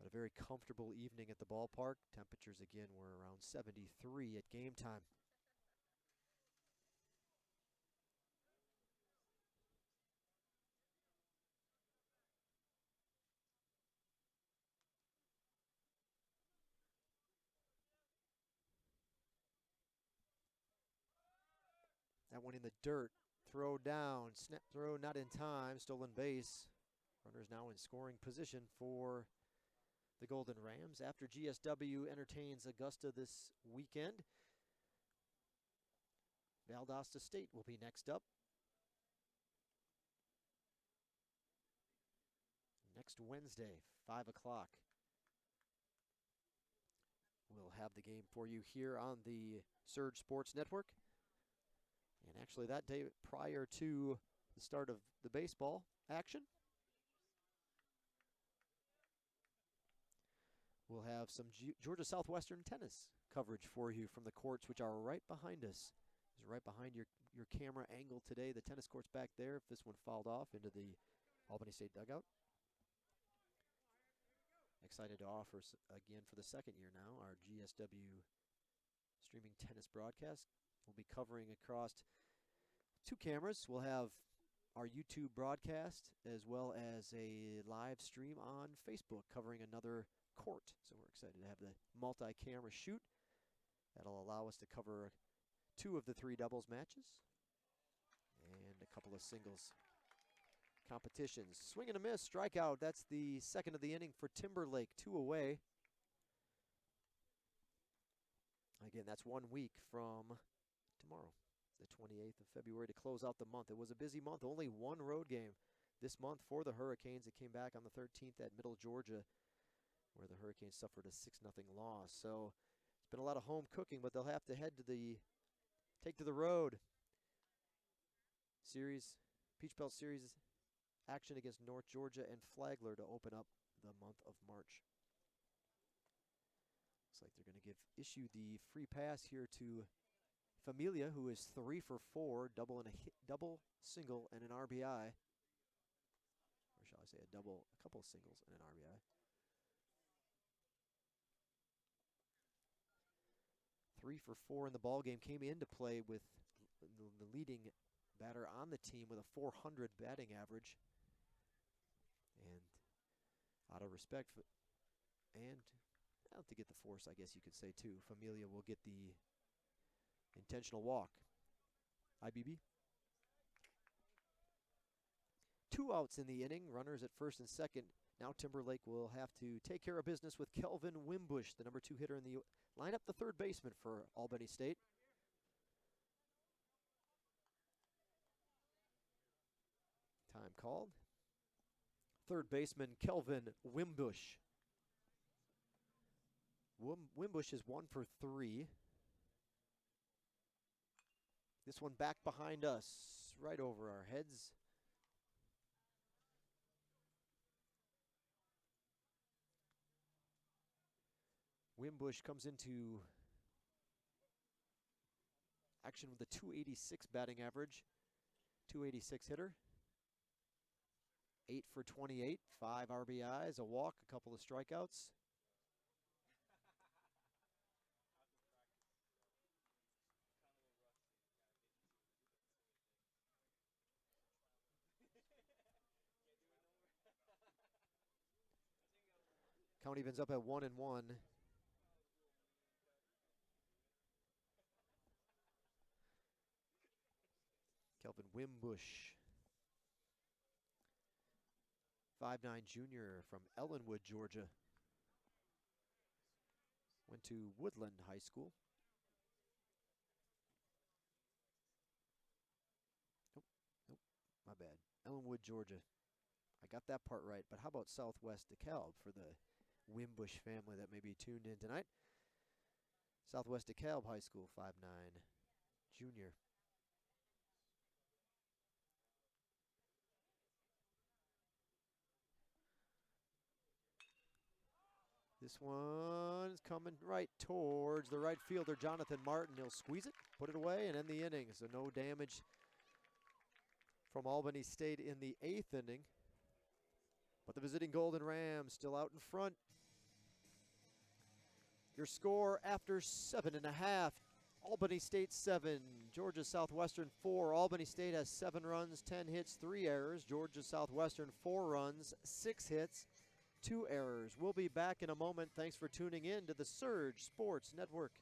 But a very comfortable evening at the ballpark. Temperatures again were around 73 at game time. That one in the dirt. Throw down. Snap throw not in time. Stolen base. Runners now in scoring position for the Golden Rams after GSW entertains Augusta this weekend. Valdosta State will be next up. Next Wednesday, 5 o'clock. We'll have the game for you here on the Surge Sports Network. And actually that day prior to the start of the baseball action, we'll have some Georgia Southwestern tennis coverage for you from the courts, which are right behind us. It's right behind your camera angle today. The tennis court's back there if this one fouled off into the Albany State dugout. Excited to offer, again for the second year now, our GSW streaming tennis broadcast. We'll be covering across 2 cameras. We'll have our YouTube broadcast as well as a live stream on Facebook covering another court. So we're excited to have the multi-camera shoot. That'll allow us to cover 2 of the 3 doubles matches and a couple of singles competitions. Swing and a miss, strikeout. That's the second of the inning for Timberlake, 2 away. Again, that's 1 week from tomorrow, the 28th of February, to close out the month. It was a busy month, only 1 road game this month for the Hurricanes. It came back on the 13th at Middle Georgia, where the Hurricanes suffered a 6-0 loss. So it's been a lot of home cooking, but they'll have to take to the road. Peach Belt Series action against North Georgia and Flagler to open up the month of March. Looks like they're going to issue the free pass here to Familia, who is 3 for 4, double, single, and an RBI. Or shall I say a couple of singles and an RBI. 3 for 4 in the ball game. Came into play with the leading batter on the team with a .400 batting average. And out of respect and to get the force, I guess you could say, too, Familia will get the intentional walk. IBB. 2 outs in the inning, runners at first and second. Now Timberlake will have to take care of business with Kelvin Wimbush, the number 2 hitter in the lineup, the third baseman for Albany State. Time called. Third baseman Kelvin Wimbush. Wimbush is 1 for 3. This one back behind us, right over our heads. Wimbush comes into action with a .286 batting average, .286 hitter. 8 for 28, 5 RBIs, a walk, a couple of strikeouts. Count evens up at 1-1. Kelvin Wimbush, 5'9" junior from Ellenwood, Georgia. Went to Woodland High School. Nope, my bad. Ellenwood, Georgia. I got that part right, but how about Southwest DeKalb for the Wimbush family that may be tuned in tonight? Southwest DeKalb High School, 5'9" junior. This one's coming right towards the right fielder, Jonathan Martin. He'll squeeze it, put it away, and end the inning. So no damage from Albany State in the 8th inning. But the visiting Golden Rams still out in front. Your score after 7.5. Albany State 7, Georgia Southwestern 4. Albany State has 7 runs, 10 hits, 3 errors. Georgia Southwestern 4 runs, 6 hits, 2 errors. We'll be back in a moment. Thanks for tuning in to the Surge Sports Network.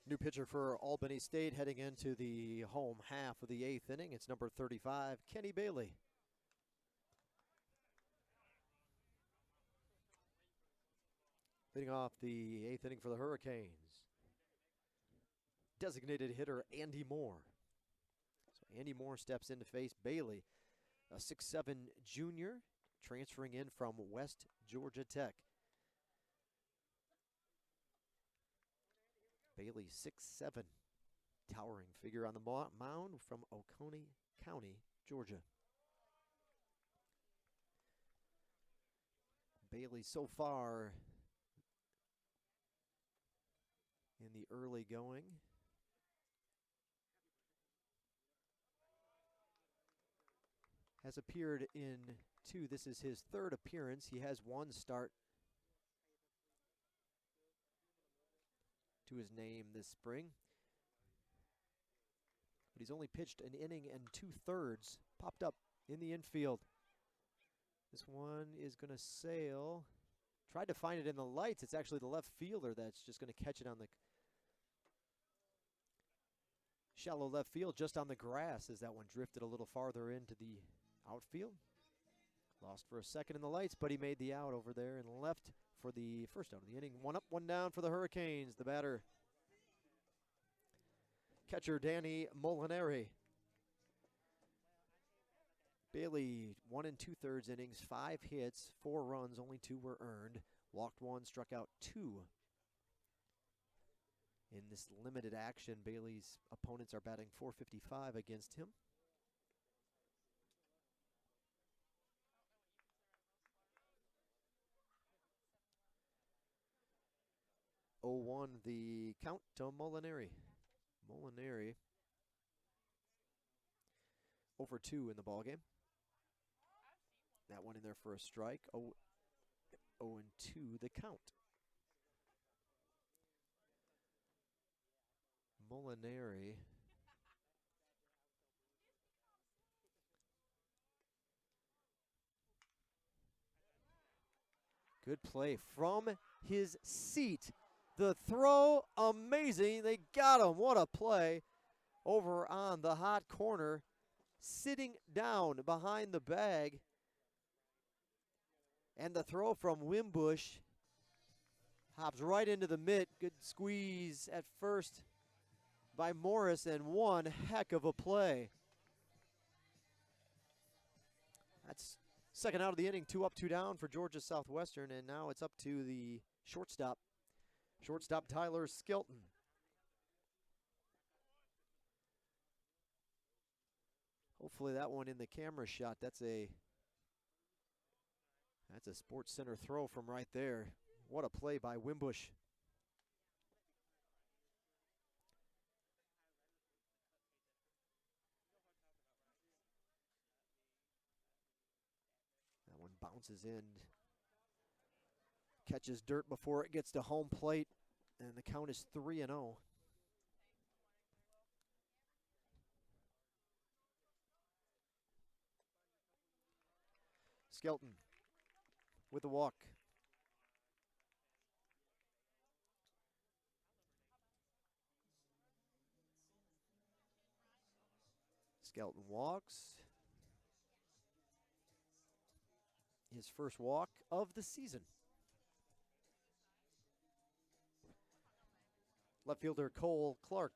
New pitcher for Albany State heading into the home half of the 8th inning. It's number 35, Kenny Bailey. Leading off the 8th inning for the Hurricanes, designated hitter Andy Moore. So Andy Moore steps in to face Bailey, a 6'7" junior transferring in from West Georgia Tech. Bailey, 6'7", towering figure on the mound from Oconee County, Georgia. Bailey so far in the early going has appeared in 2. This is his 3rd appearance. He has 1 start to his name this spring, but he's only pitched an inning and 2/3. Popped up in the infield. This one is going to sail. Tried to find it in the lights. It's actually the left fielder that's just going to catch it on the shallow left field, just on the grass, as that one drifted a little farther into the outfield. Lost for a second in the lights, but he made the out over there and left for the first out of the inning. 1 up, 1 down for the Hurricanes. The batter, catcher Danny Molinari. Bailey, 1 2/3 innings, 5 hits, 4 runs, only 2 were earned. Walked 1, struck out 2. In this limited action, Bailey's opponents are batting .455 against him. 0-1 the count to Molinari. Molinari over 2 in the ballgame. That one in there for a strike. 0-2 the count. Molinari good play from his seat. The throw, amazing. They got him. What a play over on the hot corner. Sitting down behind the bag. And the throw from Wimbush hops right into the mitt. Good squeeze at first by Morris, and one heck of a play. That's second out of the inning, 2 up, 2 down for Georgia Southwestern, and now it's up to the shortstop. Shortstop Tyler Skelton. Hopefully that one in the camera shot, that's a Sports Center throw from right there. What a play by Wimbush. That one bounces in, catches dirt before it gets to home plate, and the count is 3-0. Skelton with the walk. Skelton walks. His first walk of the season. Left fielder Cole Clark.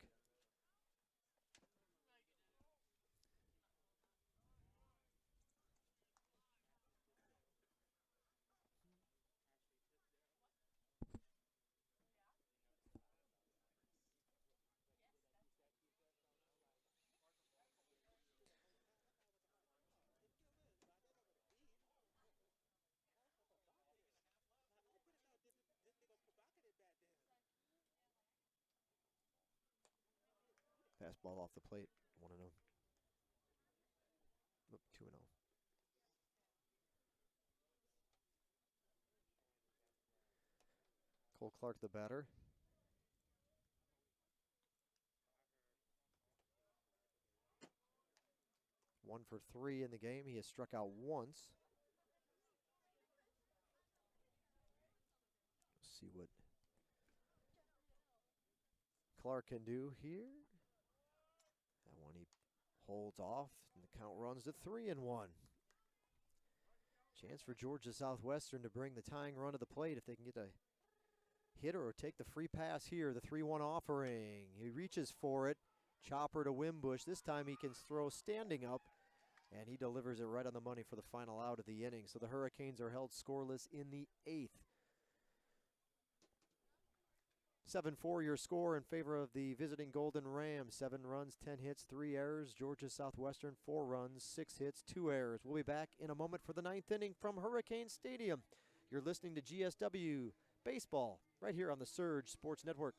Fastball off the plate, 1-0. Nope, 2-0. Cole Clark, the batter. One for 3 in the game. He has struck out once. Let's see what Clark can do here. That one he holds off, and the count runs to 3-1. Chance for Georgia Southwestern to bring the tying run to the plate if they can get a hit or take the free pass here. The 3-1 offering. He reaches for it. Chopper to Wimbush. This time he can throw standing up, and he delivers it right on the money for the final out of the inning. So the Hurricanes are held scoreless in the 8th. 7-4 your score in favor of the visiting Golden Rams. 7 runs, 10 hits, 3 errors. Georgia Southwestern, 4 runs, 6 hits, 2 errors. We'll be back in a moment for the 9th inning from Hurricane Stadium. You're listening to GSW Baseball right here on the Surge Sports Network.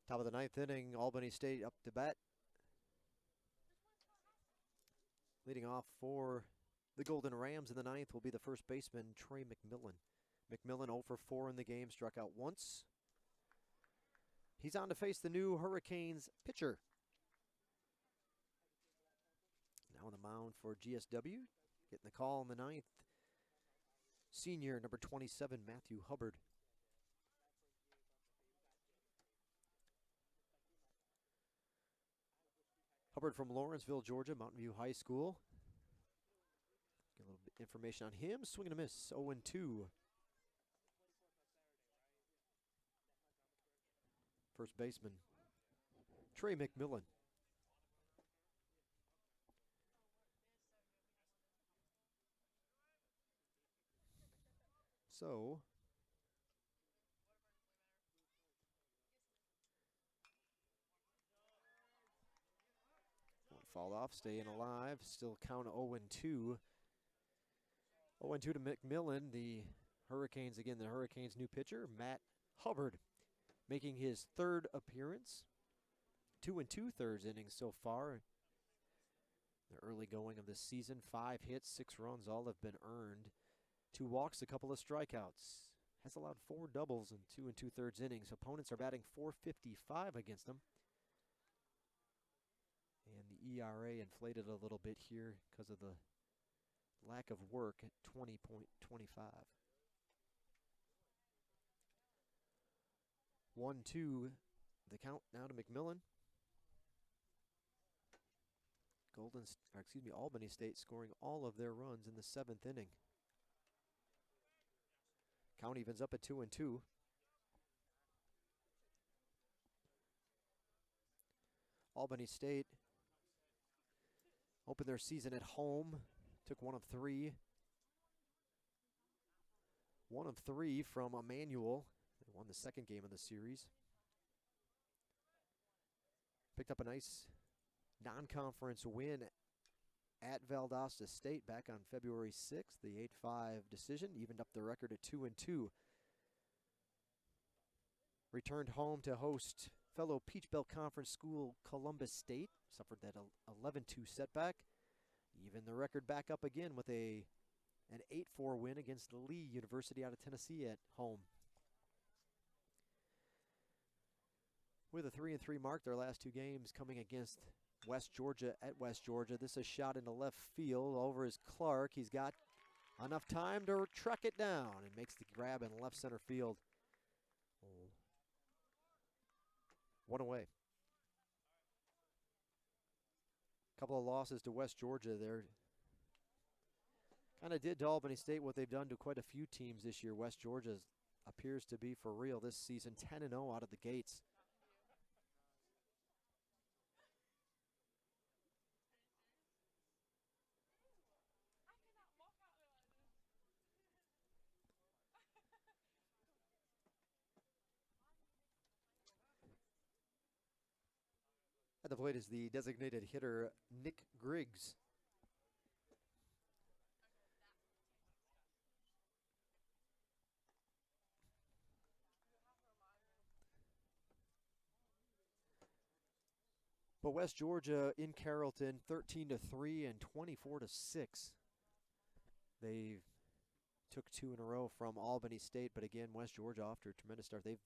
Top of the 9th inning, Albany State up to bat. Leading off for the Golden Rams in the 9th will be the first baseman, Trey McMillan. McMillan 0 for 4 in the game, struck out once. He's on to face the new Hurricanes pitcher. Now on the mound for GSW, getting the call in the 9th. Senior, number 27, Matthew Hubbard. Hubbard from Lawrenceville, Georgia, Mountain View High School. Get a little bit information on him. Swing and a miss, 0-2. First baseman, Trey McMillan. So, won't fall off, staying alive. Still count 0-2. 0-2 to McMillan, the Hurricanes, again, the Hurricanes' new pitcher, Matt Hubbard, making his 3rd appearance. 2 2/3 innings so far. The early going of this season, 5 hits, 6 runs, all have been earned. 2 walks, a couple of strikeouts. Has allowed 4 doubles in 2 2/3 innings. Opponents are batting .455 against him. And the ERA inflated a little bit here because of the lack of work at 20.25. 1-2, the count now to McMillan. Albany State scoring all of their runs in the 7th inning. Count evens up at 2-2. Albany State opened their season at home, took 1 of 3. 1 of 3 from Emmanuel. They won the second game of the series. Picked up a nice non-conference win at Valdosta State back on February 6th. The 8-5 decision evened up the record at 2-2. Returned home to host fellow Peach Belt Conference school Columbus State. Suffered that 11-2 setback. Even the record back up again with an 8-4 win against Lee University out of Tennessee at home. With a 3-3 mark, their last 2 games coming against West Georgia at West Georgia. This is a shot into left field. Over is Clark. He's got enough time to track it down and makes the grab in left center field. Oh. 1 away. Couple of losses to West Georgia there. Kind of did to Albany State what they've done to quite a few teams this year. West Georgia appears to be for real this season, 10-0 out of the gates. At the plate is the designated hitter, Nick Griggs. But West Georgia in Carrollton, 13-3 and 24-6. They took 2 in a row from Albany State, but again, West Georgia off to a tremendous start. They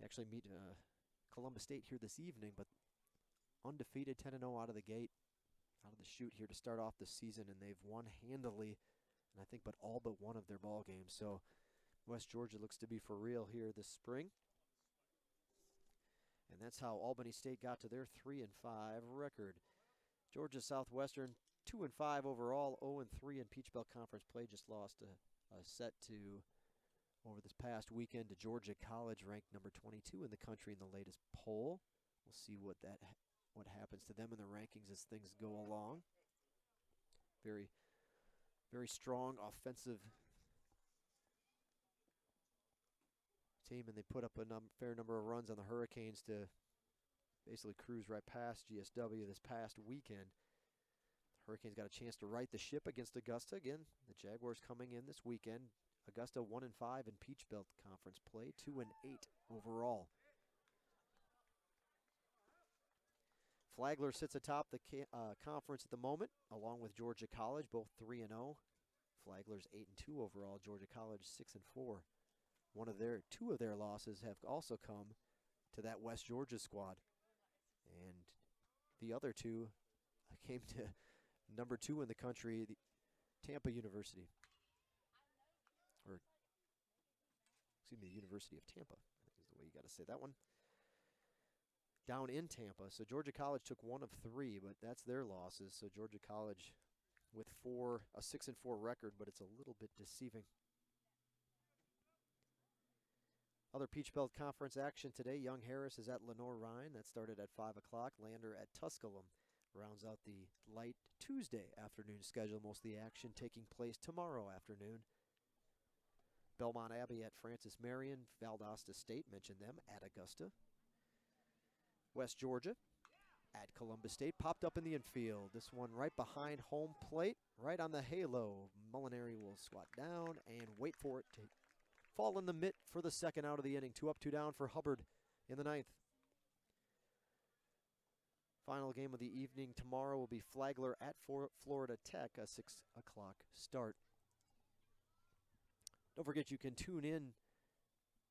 actually meet Columbus State here this evening, but undefeated, 10-0 out of the gate, out of the chute here to start off the season, and they've won handily, and I think but all but one of their ball games. So West Georgia looks to be for real here this spring. And that's how Albany State got to their 3-5 record. Georgia Southwestern 2-5 overall, 0-3 in Peach Belt Conference play. Just lost a set to over this past weekend to Georgia College, ranked number 22 in the country in the latest poll. We'll see what happens to them in the rankings as things go along. Very, very strong offensive team, and they put up a fair number of runs on the Hurricanes to basically cruise right past GSW this past weekend. The Hurricanes got a chance to right the ship against Augusta. Again, the Jaguars coming in this weekend. Augusta 1-5 in Peach Belt Conference play, 2-8 overall. Flagler sits atop the conference at the moment, along with Georgia College, both 3-0. Flagler's 8-2 overall. Georgia College 6-4. Two of their losses have also come to that West Georgia squad, and the other 2 came to number 2 in the country, the Tampa University, or excuse me, the University of Tampa, I think is the way you got to say that one. Down in Tampa, so Georgia College took 1 of 3, but that's their losses. So Georgia College with a 6-4 record, but it's a little bit deceiving. Other Peach Belt Conference action today. Young Harris is at Lenore-Rhine. That started at 5 o'clock. Lander at Tusculum rounds out the light Tuesday afternoon schedule. Most of the action taking place tomorrow afternoon. Belmont Abbey at Francis Marion. Valdosta State, mentioned them, at Augusta. West Georgia at Columbus State. Popped up in the infield. This one right behind home plate, right on the halo. Molinari will squat down and wait for it to fall in the mitt for the second out of the inning. 2 up, 2 down for Hubbard in the 9th. Final game of the evening tomorrow will be Flagler at Florida Tech, a 6 o'clock start. Don't forget you can tune in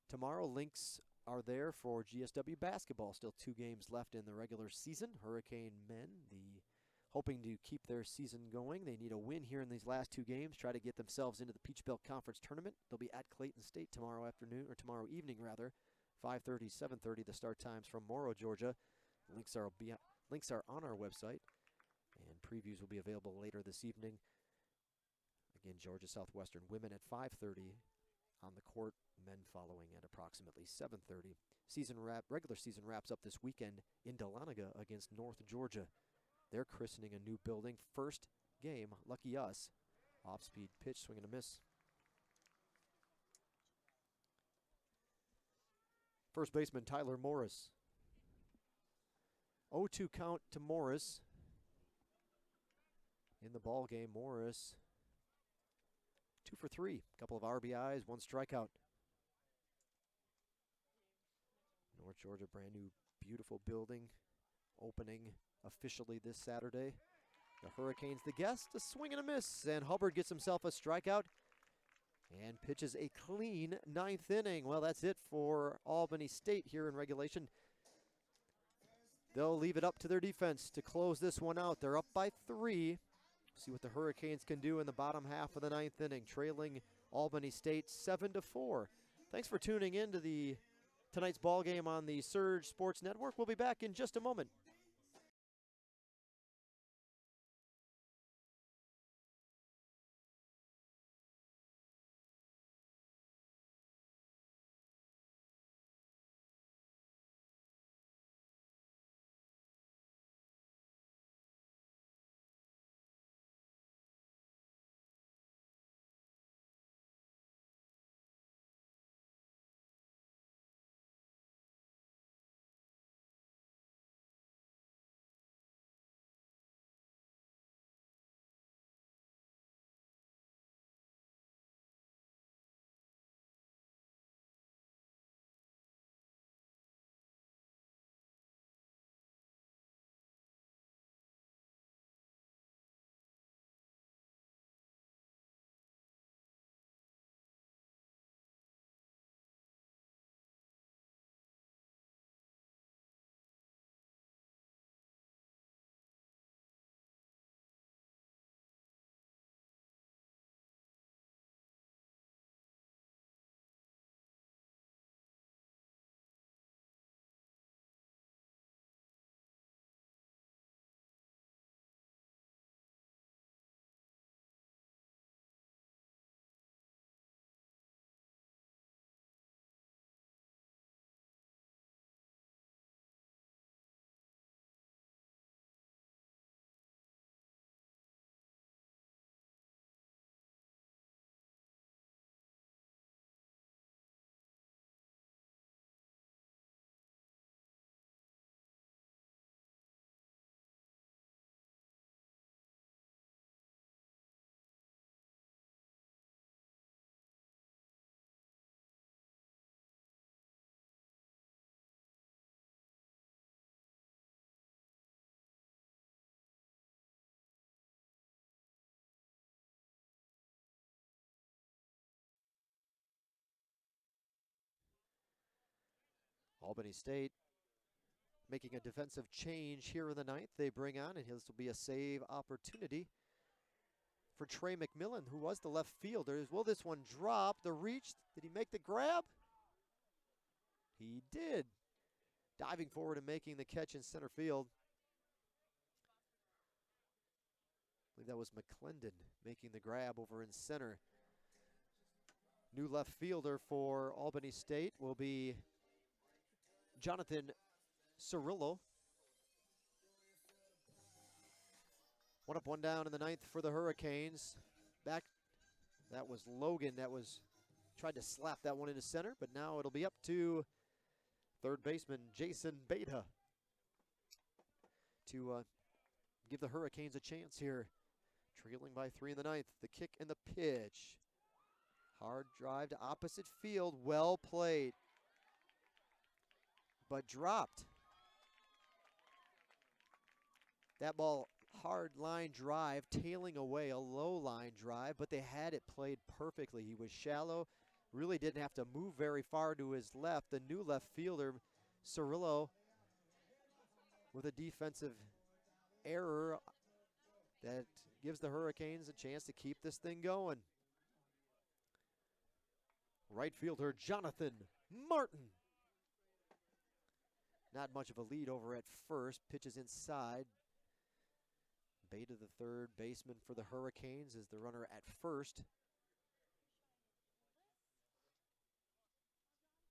tomorrow. Links are there for GSW basketball. Still 2 games left in the regular season. Hurricane men, hoping to keep their season going. They need a win here in these last 2 games, try to get themselves into the Peach Belt Conference tournament. They'll be at Clayton State tomorrow evening, 5:30, 7:30 the start times from Morrow, Georgia. Links are on our website, and previews will be available later this evening. Again, Georgia Southwestern women at 5:30 on the court, men following at approximately 7:30. Regular season wraps up this weekend in Dahlonega against North Georgia. They're christening a new building. First game, lucky us. Off-speed pitch, swing and a miss. First baseman Tyler Morris. 0-2 count to Morris. In the ball game, Morris 2 for 3. Couple of RBIs, 1 strikeout. North Georgia, brand new, beautiful building, opening officially this Saturday. The Hurricanes, the guest, a swing and a miss, and Hubbard gets himself a strikeout and pitches a clean 9th inning. Well, that's it for Albany State here in regulation. They'll leave it up to their defense to close this one out. They're up by 3. See what the Hurricanes can do in the bottom half of the 9th inning, trailing Albany State 7-4. Thanks for tuning in to tonight's ball game on the Surge Sports Network. We'll be back in just a moment. Albany State making a defensive change here in the 9th. They bring on, and this will be a save opportunity for Trey McMillan, who was the left fielder. Will this one drop? The reach, did he make the grab? He did. Diving forward and making the catch in center field. I believe that was McClendon making the grab over in center. New left fielder for Albany State will be Jonathan Cirillo. 1 up, 1 down in the 9th for the Hurricanes. Back, that was Logan that tried to slap that one into center, but now it'll be up to third baseman Jason Beta to give the Hurricanes a chance here. Trailing by 3 in the 9th. The kick and the pitch. Hard drive to opposite field. Well played, but dropped. That ball, hard line drive, tailing away, a low line drive, but they had it played perfectly. He was shallow, really didn't have to move very far to his left. The new left fielder, Cirillo, with a defensive error that gives the Hurricanes a chance to keep this thing going. Right fielder, Jonathan Martin. Not much of a lead over at first. Pitches inside. Beta, the third baseman for the Hurricanes, is the runner at first.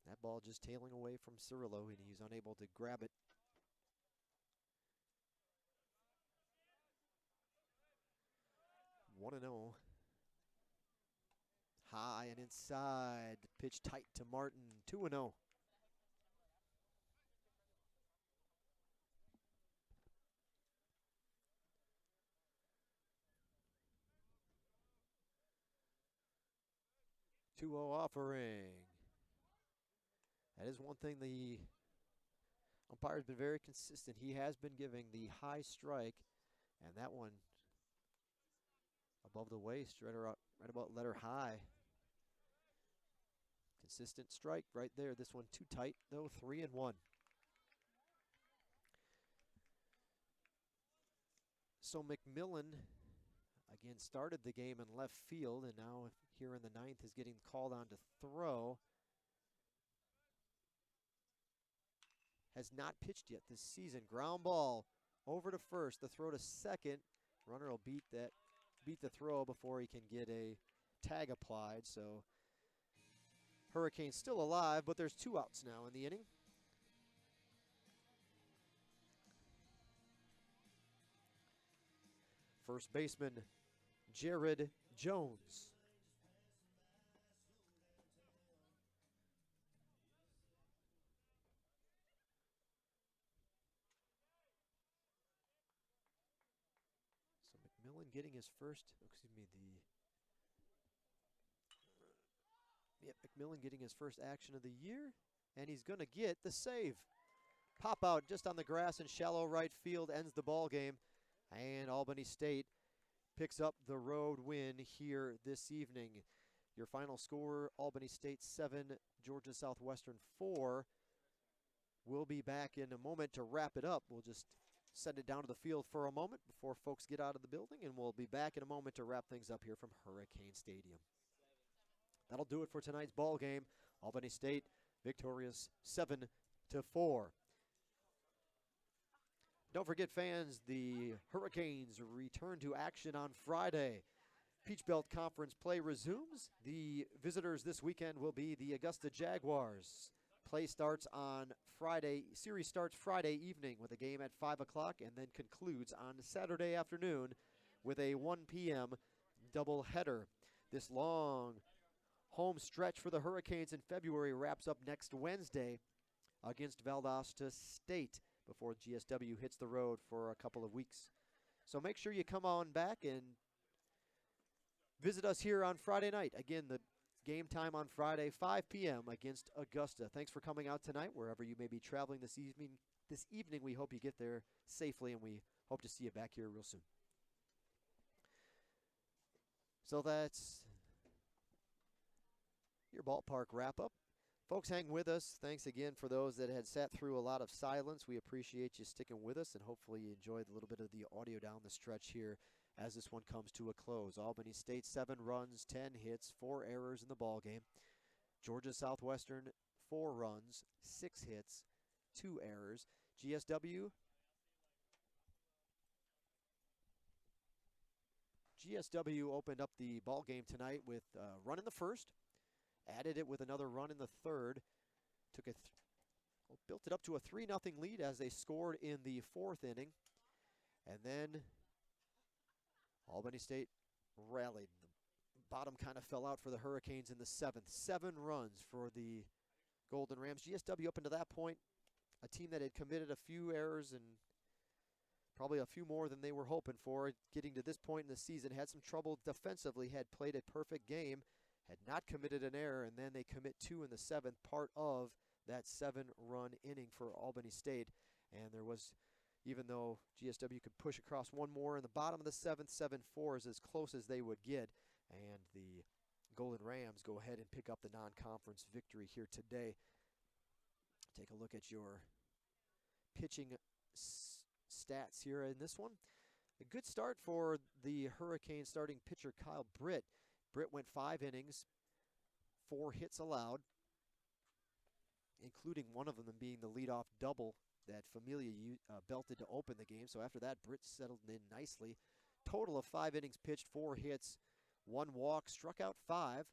That ball just tailing away from Cirillo, and he's unable to grab it. One and 0. High and inside. Pitch tight to Martin. 2 and 0. 2-0 offering. That is one thing the umpire's been very consistent. He has been giving the high strike, and that one above the waist, right about letter high. Consistent strike right there. This one too tight, though, 3-1. So McMillan, again, started the game in left field, and now here in the ninth is getting called on to throw. Has not pitched yet this season. Ground ball over to first. The throw to second. Runner will beat the throw before he can get a tag applied. So Hurricanes still alive, but there's 2 outs now in the inning. First baseman Jared Jones. So McMillan getting his first, McMillan getting his first action of the year, and he's going to get the save. Pop out just on the grass in shallow right field ends the ball game, and Albany State picks up the road win here this evening. Your final score, Albany State 7, Georgia Southwestern 4. We'll be back in a moment to wrap it up. We'll just send it down to the field for a moment before folks get out of the building, and we'll be back in a moment to wrap things up here from Hurricane Stadium. That'll do it for tonight's ball game. Albany State victorious 7-4. Don't forget, fans, the Hurricanes return to action on Friday. Peach Belt Conference play resumes. The visitors this weekend will be the Augusta Jaguars. Play starts on Friday. Series starts Friday evening with a game at 5 o'clock and then concludes on Saturday afternoon with a 1 p.m. doubleheader. This long home stretch for the Hurricanes in February wraps up next Wednesday against Valdosta State before GSW hits the road for a couple of weeks. So make sure you come on back and visit us here on Friday night. Again, the game time on Friday, 5 p.m. against Augusta. Thanks for coming out tonight, wherever you may be traveling this evening. We hope you get there safely, and we hope to see you back here real soon. So that's your ballpark wrap-up. Folks, hang with us. Thanks again for those that had sat through a lot of silence. We appreciate you sticking with us, and hopefully you enjoyed a little bit of the audio down the stretch here as this one comes to a close. Albany State, 7 runs, 10 hits, 4 errors in the ballgame. Georgia Southwestern, 4 runs, 6 hits, 2 errors. GSW opened up the ballgame tonight with a run in the first. Added it with another run in the third. Built it up to a 3-0 lead as they scored in the 4th inning. And then Albany State rallied. The bottom kind of fell out for the Hurricanes in the 7th. 7 runs for the Golden Rams. GSW up until that point, a team that had committed a few errors and probably a few more than they were hoping for. Getting to this point in the season, had some trouble defensively, had played a perfect game, had not committed an error, and then they commit 2 in the 7th, part of that 7-run inning for Albany State. And there was, even though GSW could push across one more in the bottom of the 7th, 7-4 is as close as they would get. And the Golden Rams go ahead and pick up the non-conference victory here today. Take a look at your pitching stats here in this one. A good start for the Hurricanes starting pitcher Kyle Britt. Britt went 5 innings, 4 hits allowed, including one of them being the leadoff double that Familia belted to open the game. So after that, Britt settled in nicely. Total of 5 innings pitched, 4 hits, 1 walk, struck out 5.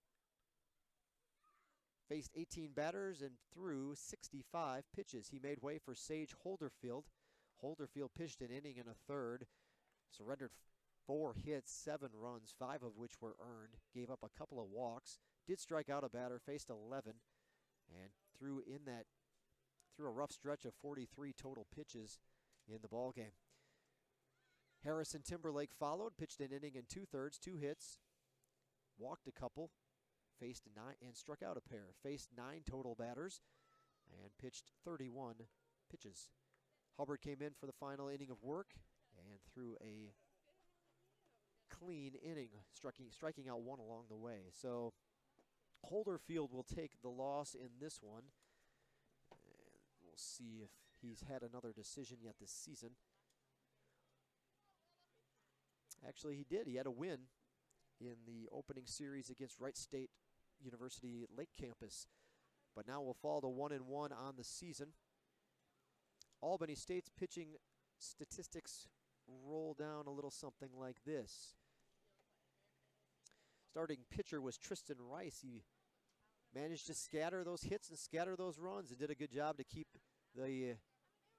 Faced 18 batters and threw 65 pitches. He made way for Sage Holderfield. Holderfield pitched an inning and a third, surrendered 4 hits, 7 runs, 5 of which were earned, gave up a couple of walks, did strike out a batter, faced 11, and threw a rough stretch of 43 total pitches in the ballgame. Harrison Timberlake followed, pitched an inning and 2/3, 2 hits, walked a couple, faced 9 and struck out a pair. Faced 9 total batters and pitched 31 pitches. Hubbard came in for the final inning of work and threw a clean inning, striking out 1 along the way. So Holderfield will take the loss in this one. And we'll see if he's had another decision yet this season. Actually, he did. He had a win in the opening series against Wright State University Lake Campus. But now will fall to 1-1 on the season. Albany State's pitching statistics roll down a little something like this. Starting pitcher was Tristan Rice. He managed to scatter those hits and scatter those runs and did a good job to keep the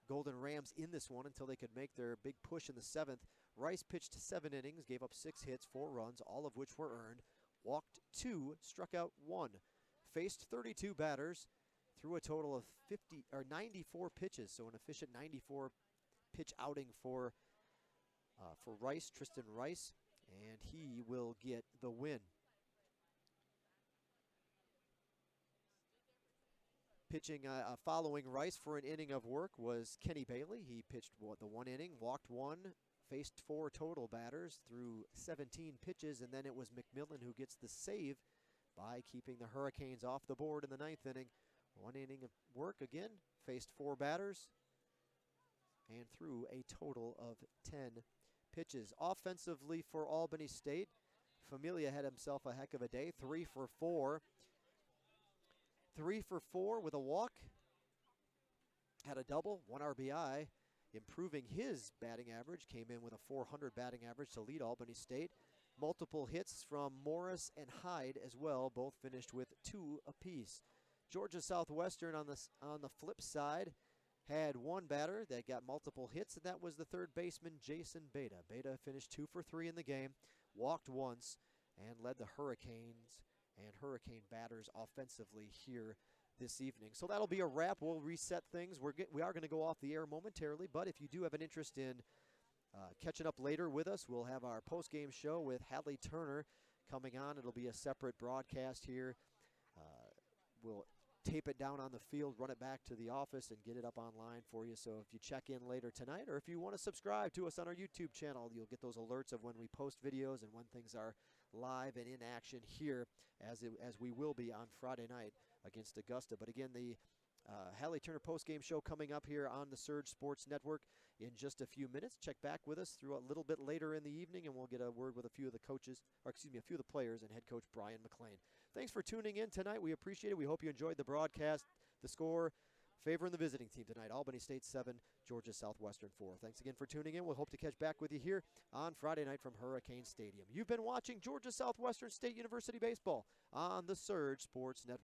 Golden Rams in this one until they could make their big push in the 7th. Rice pitched 7 innings, gave up 6 hits, 4 runs, all of which were earned. Walked 2, struck out 1. Faced 32 batters, threw a total of 94 pitches, so an efficient 94 pitch outing for Rice, Tristan Rice, and he will get the win. Pitching following Rice for an inning of work was Kenny Bailey. He pitched the 1 inning, walked 1, faced 4 total batters, threw 17 pitches, and then it was McMillan who gets the save by keeping the Hurricanes off the board in the 9th inning. 1 inning of work again, faced 4 batters, and threw a total of 10 pitches. Offensively for Albany State, Familia had himself a heck of a day, 3 for 4. 3 for 4 with a walk, had a double, 1 RBI, improving his batting average, came in with a .400 batting average to lead Albany State. Multiple hits from Morris and Hyde as well, both finished with 2 apiece. Georgia Southwestern on the flip side had 1 batter that got multiple hits, and that was the 3rd baseman Jason Beta. Beta finished 2 for 3 in the game, walked once, and led the Hurricanes and Hurricane batters offensively here this evening. So that'll be a wrap. We'll reset things. We are going to go off the air momentarily, but if you do have an interest in catching up later with us, we'll have our post-game show with Hadley Turner coming on. It'll be a separate broadcast here. We'll tape it down on the field, run it back to the office, and get it up online for you. So if you check in later tonight, or if you want to subscribe to us on our YouTube channel, you'll get those alerts of when we post videos and when things are live and in action here, as we will be on Friday night against Augusta. But again, the Hadley Turner postgame show coming up here on the Surge Sports Network in just a few minutes. Check back with us through a little bit later in the evening, and we'll get a word with a few of the coaches, or excuse me, a few of the players and head coach Brian McLean. Thanks for tuning in tonight. We appreciate it. We hope you enjoyed the broadcast. The score favoring the visiting team tonight, Albany State 7, Georgia Southwestern 4. Thanks again for tuning in. We'll hope to catch back with you here on Friday night from Hurricane Stadium. You've been watching Georgia Southwestern State University Baseball on the Surge Sports Network.